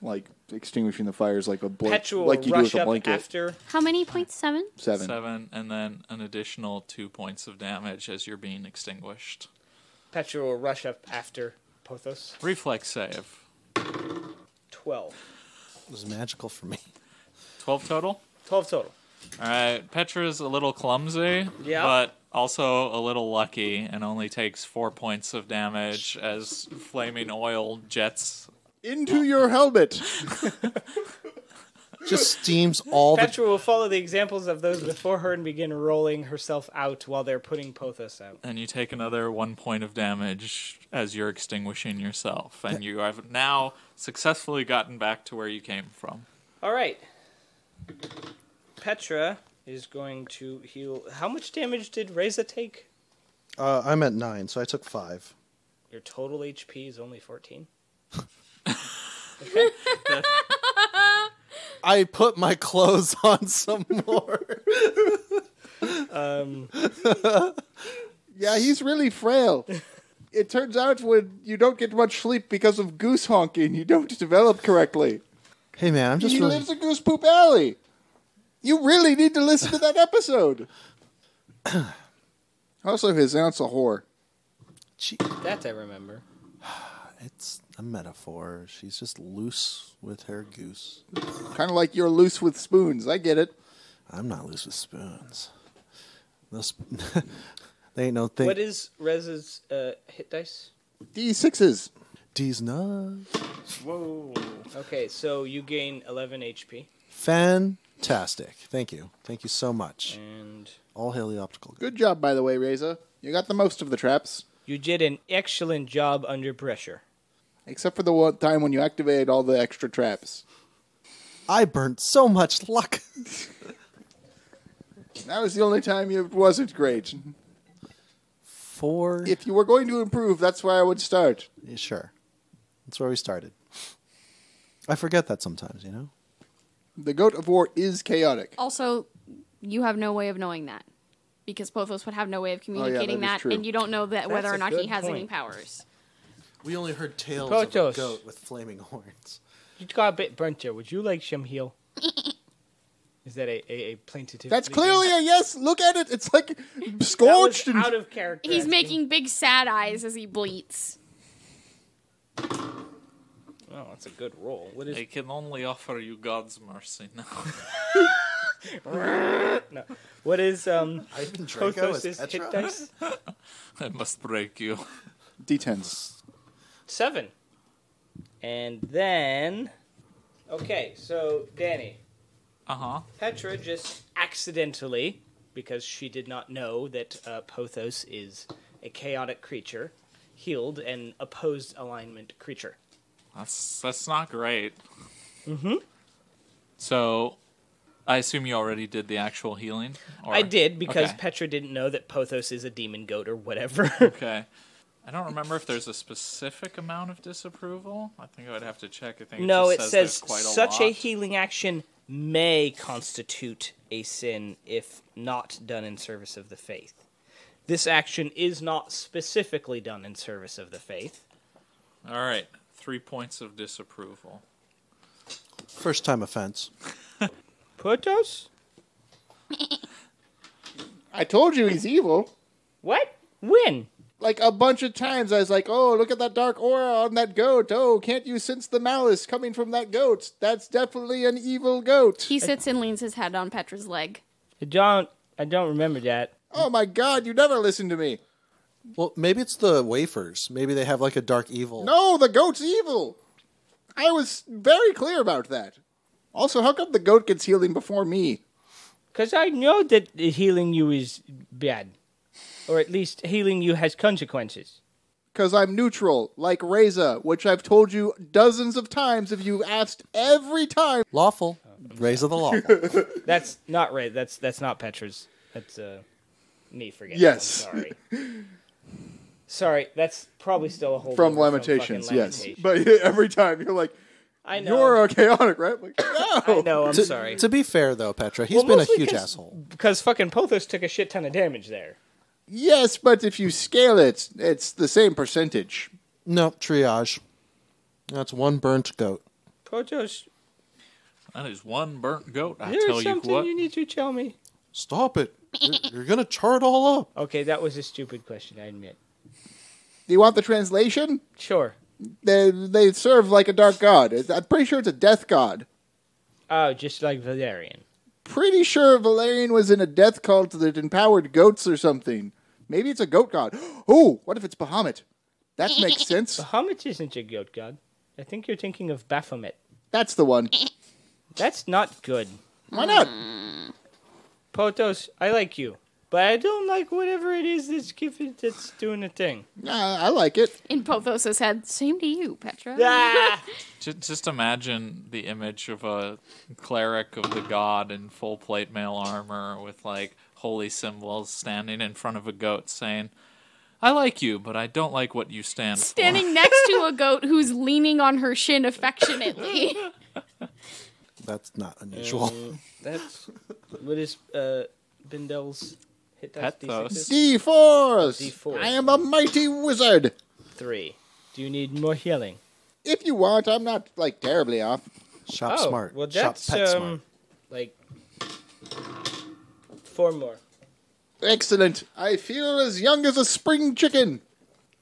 Like, extinguishing the fires like a Petra will like you do rush with a up blanket. after. How many points? 7? 7. 7, and then an additional 2 points of damage as you're being extinguished. Petra will rush up after Pothos. Reflex save. 12. It was magical for me. 12 total? 12 total. All right. Petra's a little clumsy, Yeah. but also a little lucky and only takes 4 points of damage as flaming oil jets. Into your helmet. Just steams all the... Petra will follow the examples of those before her and begin rolling herself out while they're putting Pothos out. And you take another 1 point of damage as you're extinguishing yourself. And you have now successfully gotten back to where you came from. All right. Petra is going to heal. How much damage did Reza take? I'm at 9, so I took 5. Your total HP is only 14. I put my clothes on some more. Yeah, he's really frail. It turns out when you don't get much sleep because of goose honking, you don't develop correctly. Hey, man, I'm just He really... lives in Goose Poop Alley. You really need to listen to that episode. Also, his aunt's a whore. Gee, That I remember. it's a metaphor. She's just loose with her goose. Kind of like you're loose with spoons. I get it. I'm not loose with spoons. Those... they ain't no thing. What is Reza's hit dice? D6s. D's nuts. Whoa. Okay, so you gain 11 HP. Fantastic. Thank you. Thank you so much. And All hail the optical. Good job, by the way, Reza. You got the most of the traps. you did an excellent job under pressure. Except for the one time when you activated all the extra traps. I burnt so much luck. That was the only time it wasn't great. 4. If you were going to improve, that's where I would start. Yeah, sure. That's where we started. I forget that sometimes, you know? The Goat of War is chaotic. Also, you have no way of knowing that. Because Pothos would have no way of communicating that is that, true. and you don't know that whether That's or a not he good has any point. powers. We only heard tales Pothos. of a goat with flaming horns. You got a bit burnt there. Would you like some heal? Is that a plaintive? That's clearly a yes. Look at it. It's like That was scorched. And out of character. He's asking. making big sad eyes as he bleats. Oh, that's a good roll. What is? I can only offer you God's mercy now. No. What is Ivan Draco as Pothos' hit Petra? dice? I must break you. D10s. 7. And then, okay, so Danny, Uh-huh. Petra just accidentally, because she did not know that Pothos is a chaotic creature, healed an opposed alignment creature. That's not great. Mm-hmm. So, I assume you already did the actual healing? Or... I did, because Okay. Petra didn't know that Pothos is a demon goat or whatever. Okay. I don't remember if there's a specific amount of disapproval. I think I would have to check. I think No, it it just says there's quite a such lot. a healing action may constitute a sin if not done in service of the faith. This action is not specifically done in service of the faith. All right. 3 points of disapproval. First time offense. Pothos? I told you he's evil. What? When? Like a bunch of times I was like, oh, look at that dark aura on that goat. Oh, can't you sense the malice coming from that goat? That's definitely an evil goat. He sits and leans his head on Petra's leg. I don't remember that. Oh my god, you never listen to me. Well, maybe it's the wafers. Maybe they have like a dark evil. No, the goat's evil. I was very clear about that. Also, how come the goat gets healing before me? Because I know that healing you is bad. Or at least healing you has consequences. Because I'm neutral, like Reza, which I've told you dozens of times if you've asked every time. Lawful. Raise of the lawful. That's not right. That's not Petra's. That's me forgetting. Yes. I'm sorry. Sorry, that's probably still a whole From different Lamentations, fucking yes. Lamentations. But every time you're like, I know. you're a chaotic, right? I'm like, no. I know, I'm sorry. To be fair, though, Petra, he's Well, been a mostly huge 'cause- asshole. Because fucking Pothos took a shit ton of damage there. Yes, but if you scale it, it's the same percentage. No, triage. That's one burnt goat. Pothos, That is one burnt goat, I there's tell you something what. you need to tell me. Stop it. You're going to char it all up. Okay, that was a stupid question, I admit. Do you want the translation? Sure. They serve like a dark god. I'm pretty sure it's a death god. Oh, just like Valerian. Pretty sure Valerian was in a death cult that empowered goats or something. Maybe it's a goat god. Oh, what if it's Bahamut? That makes sense. Bahamut isn't a goat god. I think you're thinking of Baphomet. That's the one. That's not good. Why not? Potos, I like you. But I don't like whatever it is that's doing a thing. I like it. In Pothos' head, same to you, Petra. Ah! Just imagine the image of a cleric of the god in full plate mail armor with like holy symbols standing in front of a goat saying, I like you, but I don't like what you stand for. Standing next to a goat who's leaning on her shin affectionately. That's not unusual. That's what is Bindel's hit dice? Pethos. D6? D4s. D4s. I am a mighty wizard. 3. Do you need more healing? If you want, I'm not like terribly off. Shop smart. Well, Shop that's pet smart. like 4 more. Excellent. I feel as young as a spring chicken.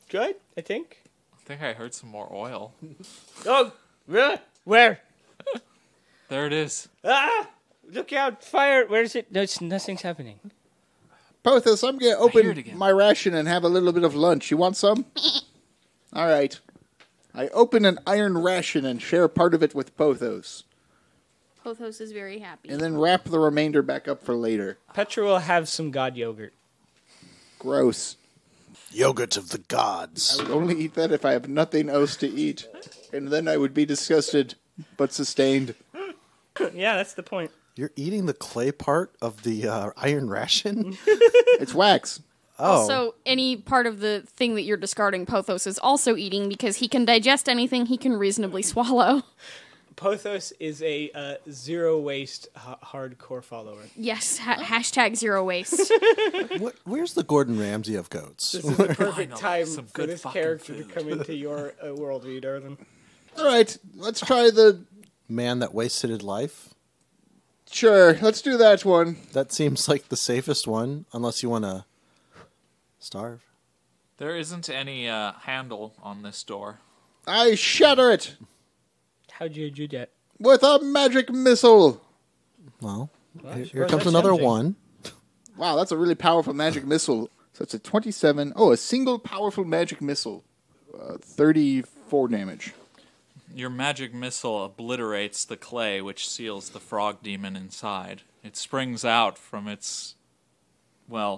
Good, I think. I think I heard some more oil. Oh, really? Where? There it is. Ah! Look out! Fire! Where is it? No, nothing's happening. Pothos, I'm going to hear it open again. my ration and have a little bit of lunch. You want some? All right. I open an iron ration and share part of it with Pothos, Pothos is very happy. and then wrap the remainder back up for later. Petra will have some god yogurt. Gross. Yogurt of the gods. I would only eat that if I have nothing else to eat, and then I would be disgusted, but sustained. Yeah, that's the point. You're eating the clay part of the iron ration? It's wax. Oh. Also, any part of the thing that you're discarding, Pothos is also eating because he can digest anything he can reasonably swallow. Pothos is a zero waste hardcore follower. Yes, hashtag zero waste. Where's the Gordon Ramsay of goats? This is the perfect time some for good this fucking character to food. come into your worldview, darling. All right, let's try the... Man that wasted life? Sure, let's do that one. That seems like the safest one, unless you want to starve. There isn't any handle on this door. I shatter it How'd you do that? with a magic missile. Well, I here suppose comes that's another tempting. one. Wow, that's a really powerful magic missile. So it's a 27. Oh, a single powerful magic missile. 34 damage. Your magic missile obliterates the clay which seals the frog demon inside. It springs out from its,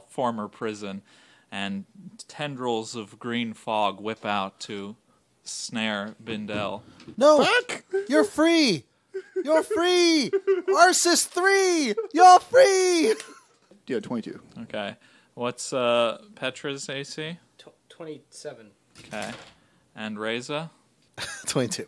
former prison, and tendrils of green fog whip out to snare Bindel. No! Fuck! You're free! You're free! Arsis 3! You're free! Yeah, 22. Okay. What's Petra's AC? 27. Okay. And Reza? 22.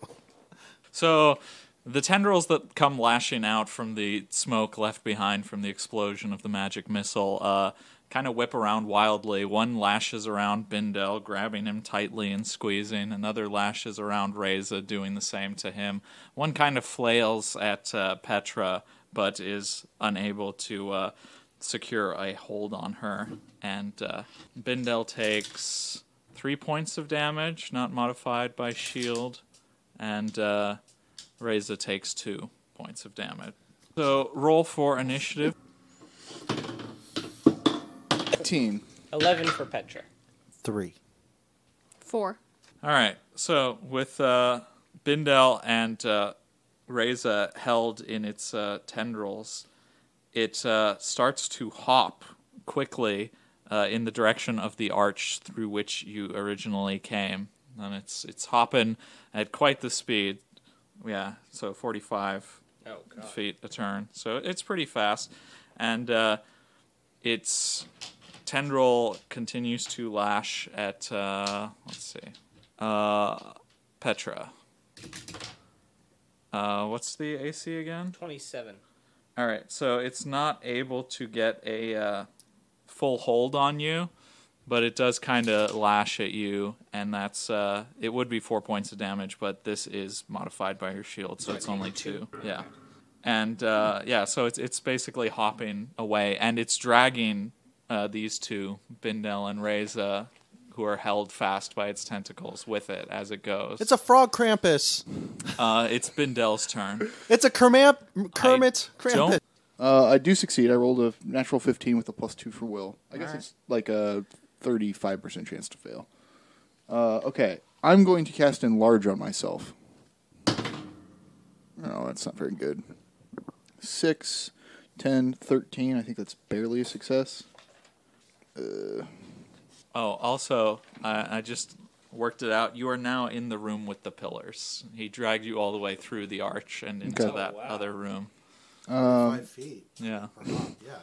So, the tendrils that come lashing out from the smoke left behind from the explosion of the magic missile kind of whip around wildly. One lashes around Bindel, grabbing him tightly and squeezing. Another lashes around Reza, doing the same to him. One kind of flails at Petra, but is unable to secure a hold on her. And Bindel takes 3 points of damage, not modified by shield. And Reza takes 2 points of damage. So roll for initiative. 15. 11 for Petra. 3. 4. All right. So with Bindel and Reza held in its tendrils, it starts to hop quickly in the direction of the arch through which you originally came. And it's hopping at quite the speed. Yeah, so 45 feet a turn. So it's pretty fast. And its tendril continues to lash at, Petra. What's the AC again? 27. All right, so it's not able to get a full hold on you, but it does kind of lash at you, and that's it would be 4 points of damage, but this is modified by your shield, so it's only 2. Yeah, and so it's basically hopping away, and it's dragging these two, Bindel and Reza, who are held fast by its tentacles with it as it goes. It's a frog Krampus. It's Bindel's turn. It's a Kermit Krampus. Don't. I do succeed. I rolled a natural 15 with a +2 for will. I guess it's like a 35% chance to fail. Okay. I'm going to cast Enlarge on myself. No, that's not very good. 6, 10, 13. I think that's barely a success. Also, I just worked it out. You are now in the room with the pillars. He dragged you all the way through the arch and into that other room. 5 feet. Yeah. Yeah.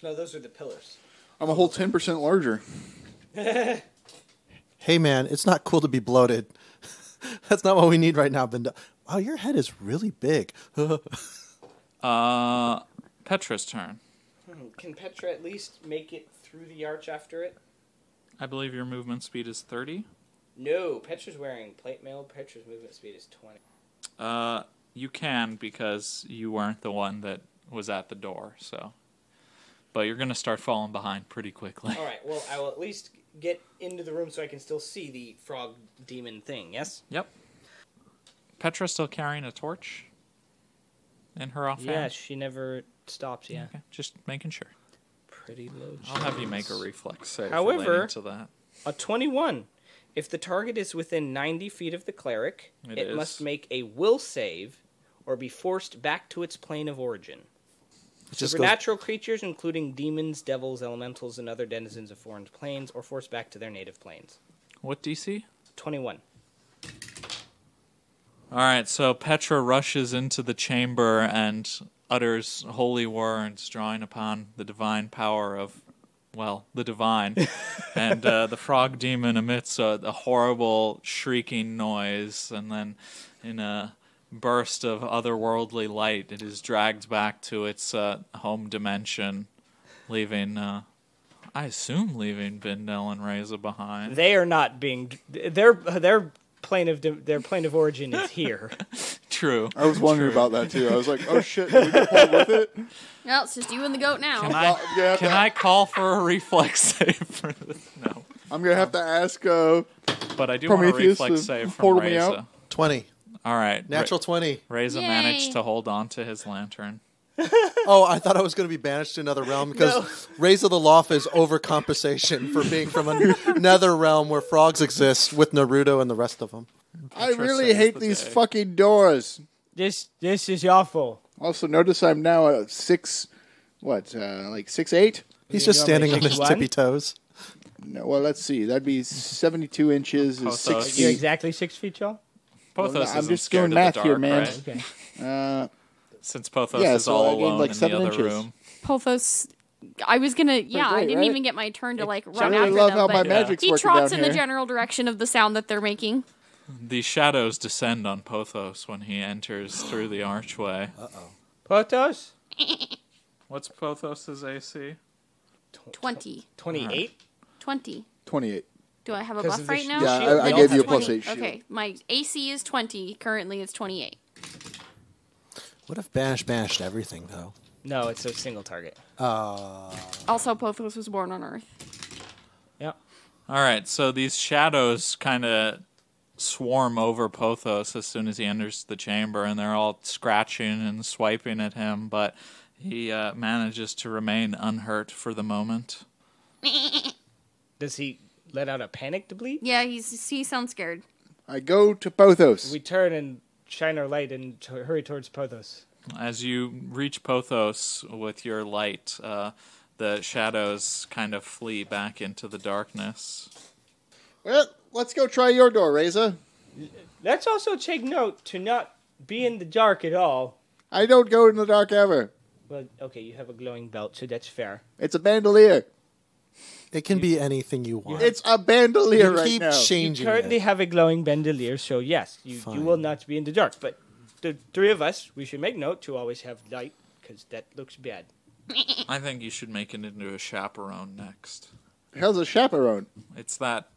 No, those are the pillars. I'm a whole 10% larger. Hey, man, it's not cool to be bloated. That's not what we need right now, Bindel. Wow, your head is really big. Petra's turn. Can Petra at least make it through the arch after it? I believe your movement speed is 30. No, Petra's wearing plate mail. Petra's movement speed is 20. You can because you weren't the one that was at the door, so. But you're going to start falling behind pretty quickly. All right, well, I will at least get into the room so I can still see the frog demon thing, yes? Yep. Petra's still carrying a torch in her offhand? Yeah, she never stops, yeah. Okay, just making sure. Pretty low chance. I'll have you make a reflex save However, relating to that. A 21. If the target is within 90 feet of the cleric, It it is. must make a will save or be forced back to its plane of origin. It just Supernatural creatures, including demons, devils, elementals, and other denizens of foreign planes, or forced back to their native planes. What DC? 21. All right, so Petra rushes into the chamber and utters holy words, drawing upon the divine power of, well, the divine. And the frog demon emits a horrible shrieking noise, and then in a burst of otherworldly light, it is dragged back to its home dimension, leaving, I assume, leaving Bindel and Reza behind. They are not being... Their plane of origin is here. True. I was wondering about that too. I was like, oh shit, did we get pulled with it? No, it's just you and the goat now. Can I call for a reflex save for this? No. I'm going to have to ask But I do want a Prometheus reflex to save from portal me Reza. out. 20. All right. Natural 20. Reza Yay. managed to hold on to his lantern. Oh, I thought I was going to be banished to another realm because Raise of the Loft is overcompensation for being from another realm where frogs exist with Naruto and the rest of them. I Petra really saves hate the these day. fucking doors. This is awful. Also, notice I'm now at 6, like 6'8"? He's just standing on his 61? tippy toes. No, well, let's see. That'd be 72 inches is Pothos. 6 You're feet. exactly 6 feet tall? Pothos I'm isn't just scared doing of math the here, dark, man. right? Okay. Since Pothos Yeah, is so all I gained, alone like, in the 7 other inches. room. Pothos, I was gonna, yeah, I great, didn't right? even get my turn to like I run really after love them, how my but magic's he working trots down in the here. general direction of the sound that they're making. The shadows descend on Pothos when he enters through the archway. Potos? What's Pothos's AC? 20. 28? 20. 28. Do I have a 'Cause buff of the right now? Yeah, shield. I They gave all you a have plus 20. 8 shield. Okay, my AC is 20. Currently, it's 28. What if banished everything, though? No, it's a single target. Also, Pothos was born on Earth. Yeah. All right, so these shadows kind of swarm over Pothos as soon as he enters the chamber, and they're all scratching and swiping at him, but he manages to remain unhurt for the moment. Does he let out a panic to bleed? Yeah, he sounds scared. I go to Pothos. We turn and shine our light and hurry towards Pothos. As you reach Pothos with your light, the shadows kind of flee back into the darkness. Well, let's go try your door, Reza. Let's also take note to not be in the dark at all. I don't go in the dark ever. Well, okay, you have a glowing belt, so that's fair. It's a bandolier. It can be anything you want. It's a bandolier You right keep now. You changing currently it. have a glowing bandolier, so yes, you Fine. will not be in the dark. But the three of us, we should make note to always have light, because that looks bad. I think you should make it into a chaperone next. How's a chaperone? It's that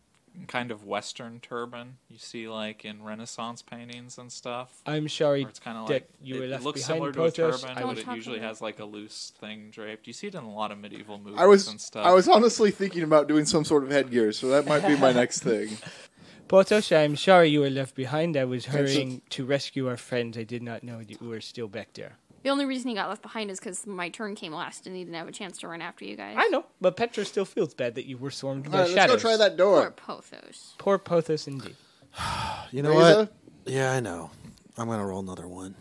kind of Western turban you see like in Renaissance paintings and stuff. I'm sorry It's kind of that like you were it left looks behind, similar to a Porthos. turban, Don't but it talk usually about it. has like a loose thing draped. You see it in a lot of medieval movies I and stuff. was honestly thinking about doing some sort of headgear, so that might be my next thing. Porthos, I'm sorry you were left behind. I was hurrying to rescue our friends. I did not know that you were still back there. The only reason he got left behind is because my turn came last and he didn't have a chance to run after you guys. I know, but Petra still feels bad that you were swarmed All by right, let's shadows. go try that Poor door. Pothos. Poor Porthos indeed. You know Reza? what? Yeah, I know. I'm going to roll another one.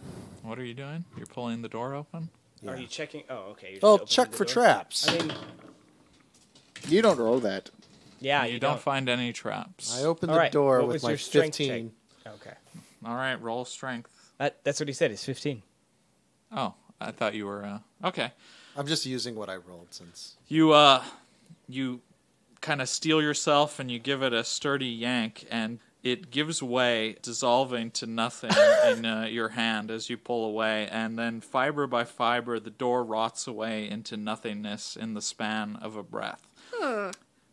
What are you doing? You're pulling the door open? Yeah. Are you checking? Oh, okay. You're just Oh, opening check the for door. traps. I mean, You don't roll that. yeah, you don't find any traps. I opened All the right, door what with was my your strength 15. check? Okay. All right, roll strength. That's what he said. It's 15. Oh, I thought you were okay. I'm just using what I rolled since. You kind of steel yourself and you give it a sturdy yank, and it gives way, dissolving to nothing in your hand as you pull away, and then fiber by fiber, the door rots away into nothingness in the span of a breath.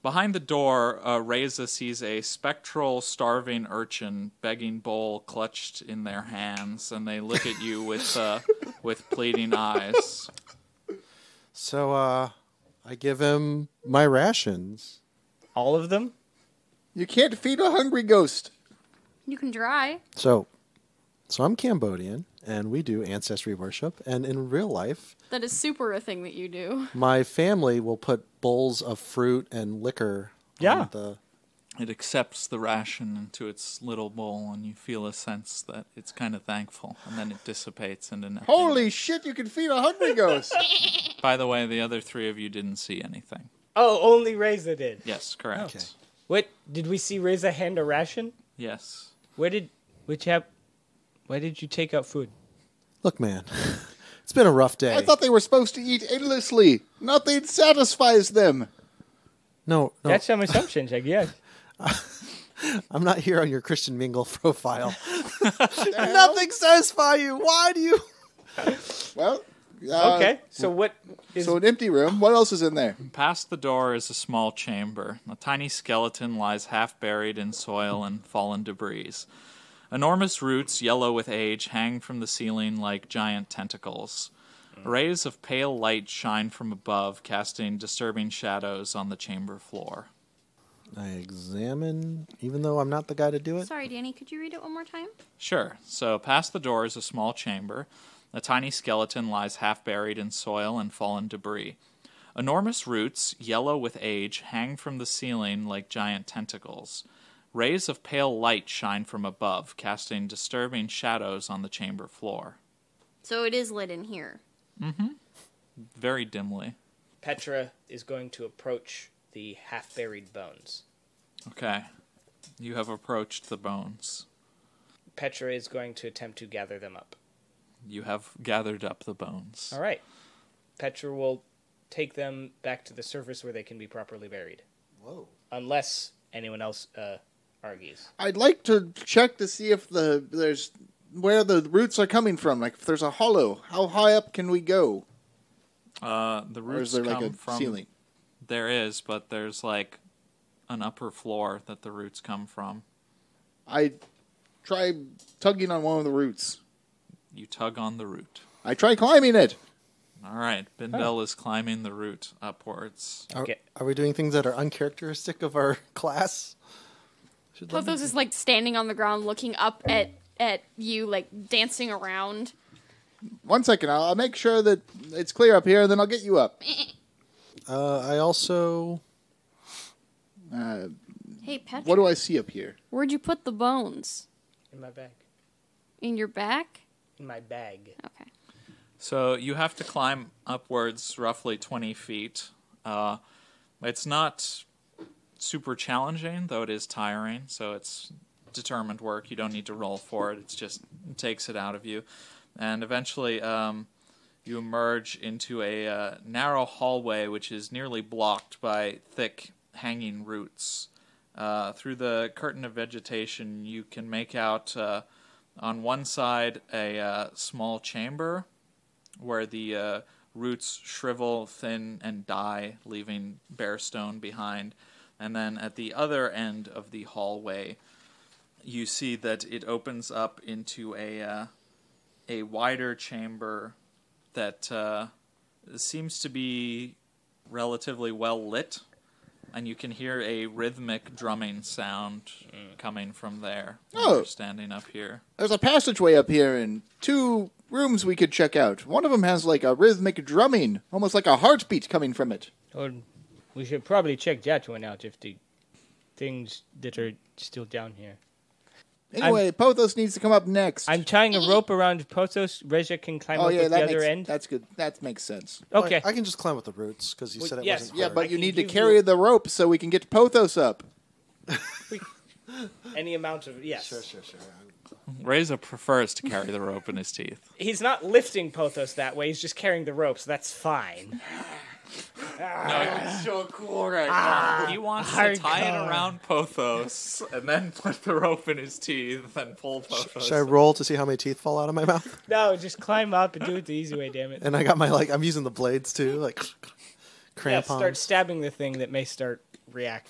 Behind the door, Reza sees a spectral, starving urchin begging bowl clutched in their hands, and they look at you with pleading eyes. So, I give him my rations. All of them? You can't feed a hungry ghost. You can try. So I'm Cambodian, and we do ancestry worship. And in real life, That is super a thing that you do. my family will put bowls of fruit and liquor Yeah. on the... It accepts the ration into its little bowl, and you feel a sense that it's kind of thankful, and then it dissipates into nothing. Holy shit, you can feed a hungry ghost. By the way, the other three of you didn't see anything. Oh, only Reza did. Yes, correct. Okay. What? Did we see Reza hand a ration? Yes. Why did you take out food? Look, man, it's been a rough day. I thought they were supposed to eat endlessly. Nothing satisfies them. No, That's some assumptions, I guess. I'm not here on your Christian Mingle profile. Nothing satisfies you. Why do you... Well, Okay, so what is... So an empty room. What else is in there? Past the door is a small chamber. A tiny skeleton lies half buried in soil and fallen debris. Enormous roots, yellow with age, hang from the ceiling like giant tentacles. Rays of pale light shine from above, casting disturbing shadows on the chamber floor. I examine, even though I'm not the guy to do it. Sorry, Danny, could you read it one more time? Sure. So past the door is a small chamber. A tiny skeleton lies half buried in soil and fallen debris. Enormous roots, yellow with age, hang from the ceiling like giant tentacles. Rays of pale light shine from above, casting disturbing shadows on the chamber floor. So it is lit in here. Very dimly. Petra is going to approach the half-buried bones. Okay. You have approached the bones. Petra is going to attempt to gather them up. You have gathered up the bones. All right. Petra will take them back to the surface where they can be properly buried. Whoa. Unless anyone else argues. I'd like to check to see if there's where the roots are coming from. Like if there's a hollow, how high up can we go? The Or is roots there come like a from... ceiling? There is, but there's like an upper floor that the roots come from. I try tugging on one of the roots. You tug on the root. I try climbing it. All right, Bindel is climbing the root upwards. Okay. Are we doing things that are uncharacteristic of our class? Should let me- Pothos is like standing on the ground looking up at you, like dancing around. 1 second, I'll make sure that it's clear up here, and then I'll get you up. I also... Hey, Petra, What do I see up here? where'd you put the bones? In my bag. In your back? In my bag. Okay. So you have to climb upwards roughly 20 feet. It's not super challenging, though it is tiring, so it's determined work. You don't need to roll for it. It takes it out of you. And eventually you emerge into a narrow hallway which is nearly blocked by thick hanging roots. Through the curtain of vegetation, you can make out on one side a small chamber where the roots shrivel, thin, and die, leaving bare stone behind. And then at the other end of the hallway, you see that it opens up into a wider chamber that seems to be relatively well lit, and you can hear a rhythmic drumming sound coming from there. Oh. You're standing up here. There's a passageway up here and 2 rooms we could check out. One of them has like a rhythmic drumming, almost like a heartbeat coming from it. Or we should probably check that one out if the things that are still down here. Anyway, Pothos needs to come up next. I'm tying a rope around Pothos. Reza can climb up with the other end. That's good. That makes sense. Okay. I can just climb with the roots because you said it yes. wasn't Yeah, hard. but I you can need to give carry you- the rope so we can get Pothos up. Any amount of yes. Sure. Reza prefers to carry the rope in his teeth. He's not lifting Pothos that way. He's just carrying the rope, so that's fine. So cool right now. He wants to hard tie it car. around Pothos and then put the rope in his teeth and pull Pothos. Should I roll to see how many teeth fall out of my mouth? No, just climb up and do it the easy way. Damn it! And I got my I'm using the blades too, like Yeah, crampons. start stabbing the thing that may start react.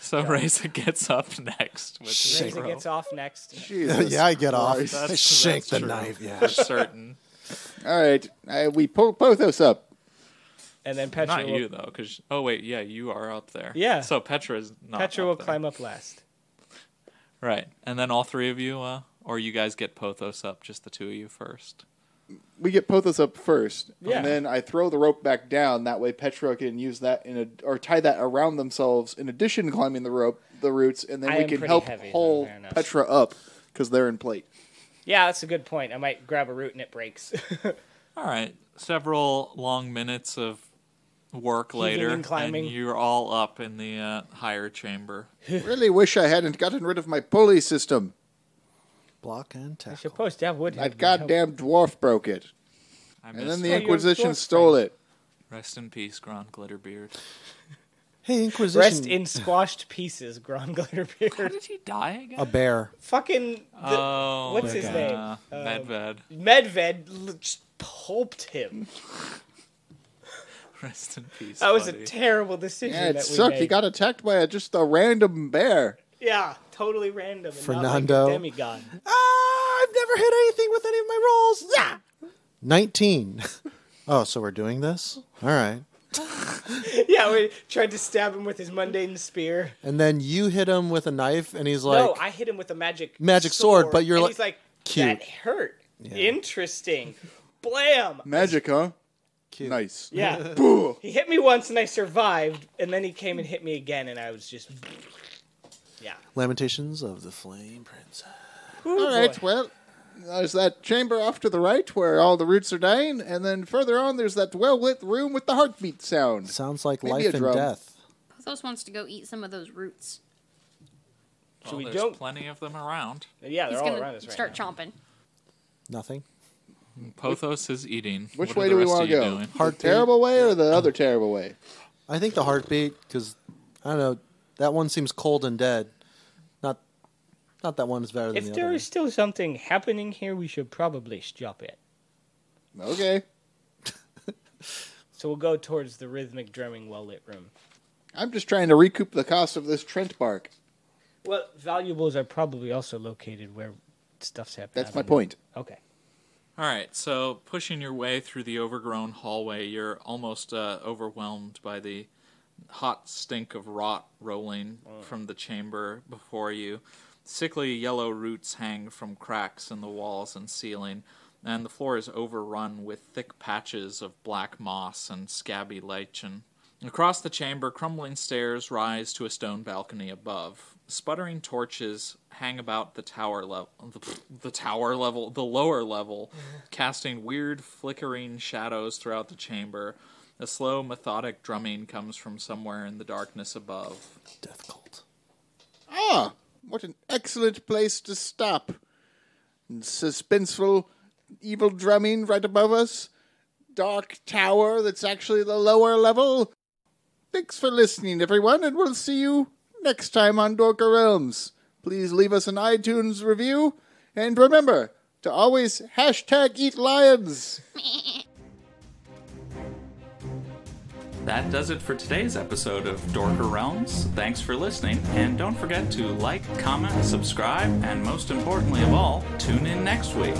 So Reza gets up next with his Reza rope. gets off next. Jesus Yeah, I get off. Christ. I That's shank the true. knife. Yeah. For certain. All right, we pull Pothos up. And then Petra Not will, you, though, because... Oh, wait, yeah, you are up there. Yeah. So Petra's not Petra up will there. climb up last. Right. And then all 3 of you, or you guys get Pothos up, just the 2 of you first. We get Pothos up first, Yeah. and then I throw the rope back down. That way, Petra can use that or tie that around themselves. In addition to climbing the roots, and then I we am can pretty help heavy, pull fair enough. Petra up because they're in plate. Yeah, that's a good point. I might grab a root and it breaks. All right. Several long minutes of work Heaving later, and climbing. you're all up in the higher chamber. Really wish I hadn't gotten rid of my pulley system. Block and I tackle. suppose that would have That been helpful. goddamn dwarf broke it, I and miss then the Oh, you're Inquisition dwarf stole friend. it. Rest in peace, Grand Glitterbeard. Hey, Inquisition. Rest in squashed pieces, Gron How Glitterbeard. did he die again? a bear. Fucking Oh, what's his name? Medved. Medved just pulped him. Rest in peace, That was buddy. a terrible decision. Yeah, it that we sucked. made. He got attacked by just a random bear. Yeah, totally random. And Fernando. not like a demigod. I've never hit anything with any of my rolls. Yeah. 19. Oh, so we're doing this? All right. Yeah, we tried to stab him with his mundane spear. And then you hit him with a knife, and he's like, No, I hit him with a magic sword, but you're and like- he's like, cute. that hurt. Interesting. Blam. Magic, huh? cute. Nice. Yeah. Boo. He hit me once and I survived, and then he came and hit me again, and I was just, yeah. Lamentations of the Flame Princess. Ooh, All right, boy. well, there's that chamber off to the right where all the roots are dying, and then further on there's that well-lit room with the heartbeat sound. Sounds like Maybe life a and drum. death. Pothos wants to go eat some of those roots. Well, we there's don't- plenty of them around. Yeah, He's they're all gonna around us right start now. chomping. Nothing. Pothos is eating. Which What are way the do we rest want of to you go? doing? The Heartbeat. terrible way or the other terrible way? I think the heartbeat, because, I don't know, that one seems cold and dead. Not that one is better than If the there other. is still something happening here, we should probably stop it. Okay. So we'll go towards the rhythmic drumming well-lit room. I'm just trying to recoup the cost of this Trent bark. Well, valuables are probably also located where stuff's happening. That's my point. Okay. All right, so pushing your way through the overgrown hallway, you're almost overwhelmed by the hot stink of rot rolling from the chamber before you. Sickly yellow roots hang from cracks in the walls and ceiling, and the floor is overrun with thick patches of black moss and scabby lichen. Across the chamber, crumbling stairs rise to a stone balcony above. Sputtering torches hang about the tower level, the lower level, casting weird, flickering shadows throughout the chamber. A slow, methodic drumming comes from somewhere in the darkness above. Death cult. Ah, what an excellent place to stop. Suspenseful, evil drumming right above us. Dark tower that's actually the lower level. Thanks for listening, everyone, and we'll see you next time on Dorka Realms. Please leave us an iTunes review, and remember to always #EatLions. That does it for today's episode of Dorker Realms. Thanks for listening, and don't forget to like, comment, subscribe, and most importantly of all, tune in next week.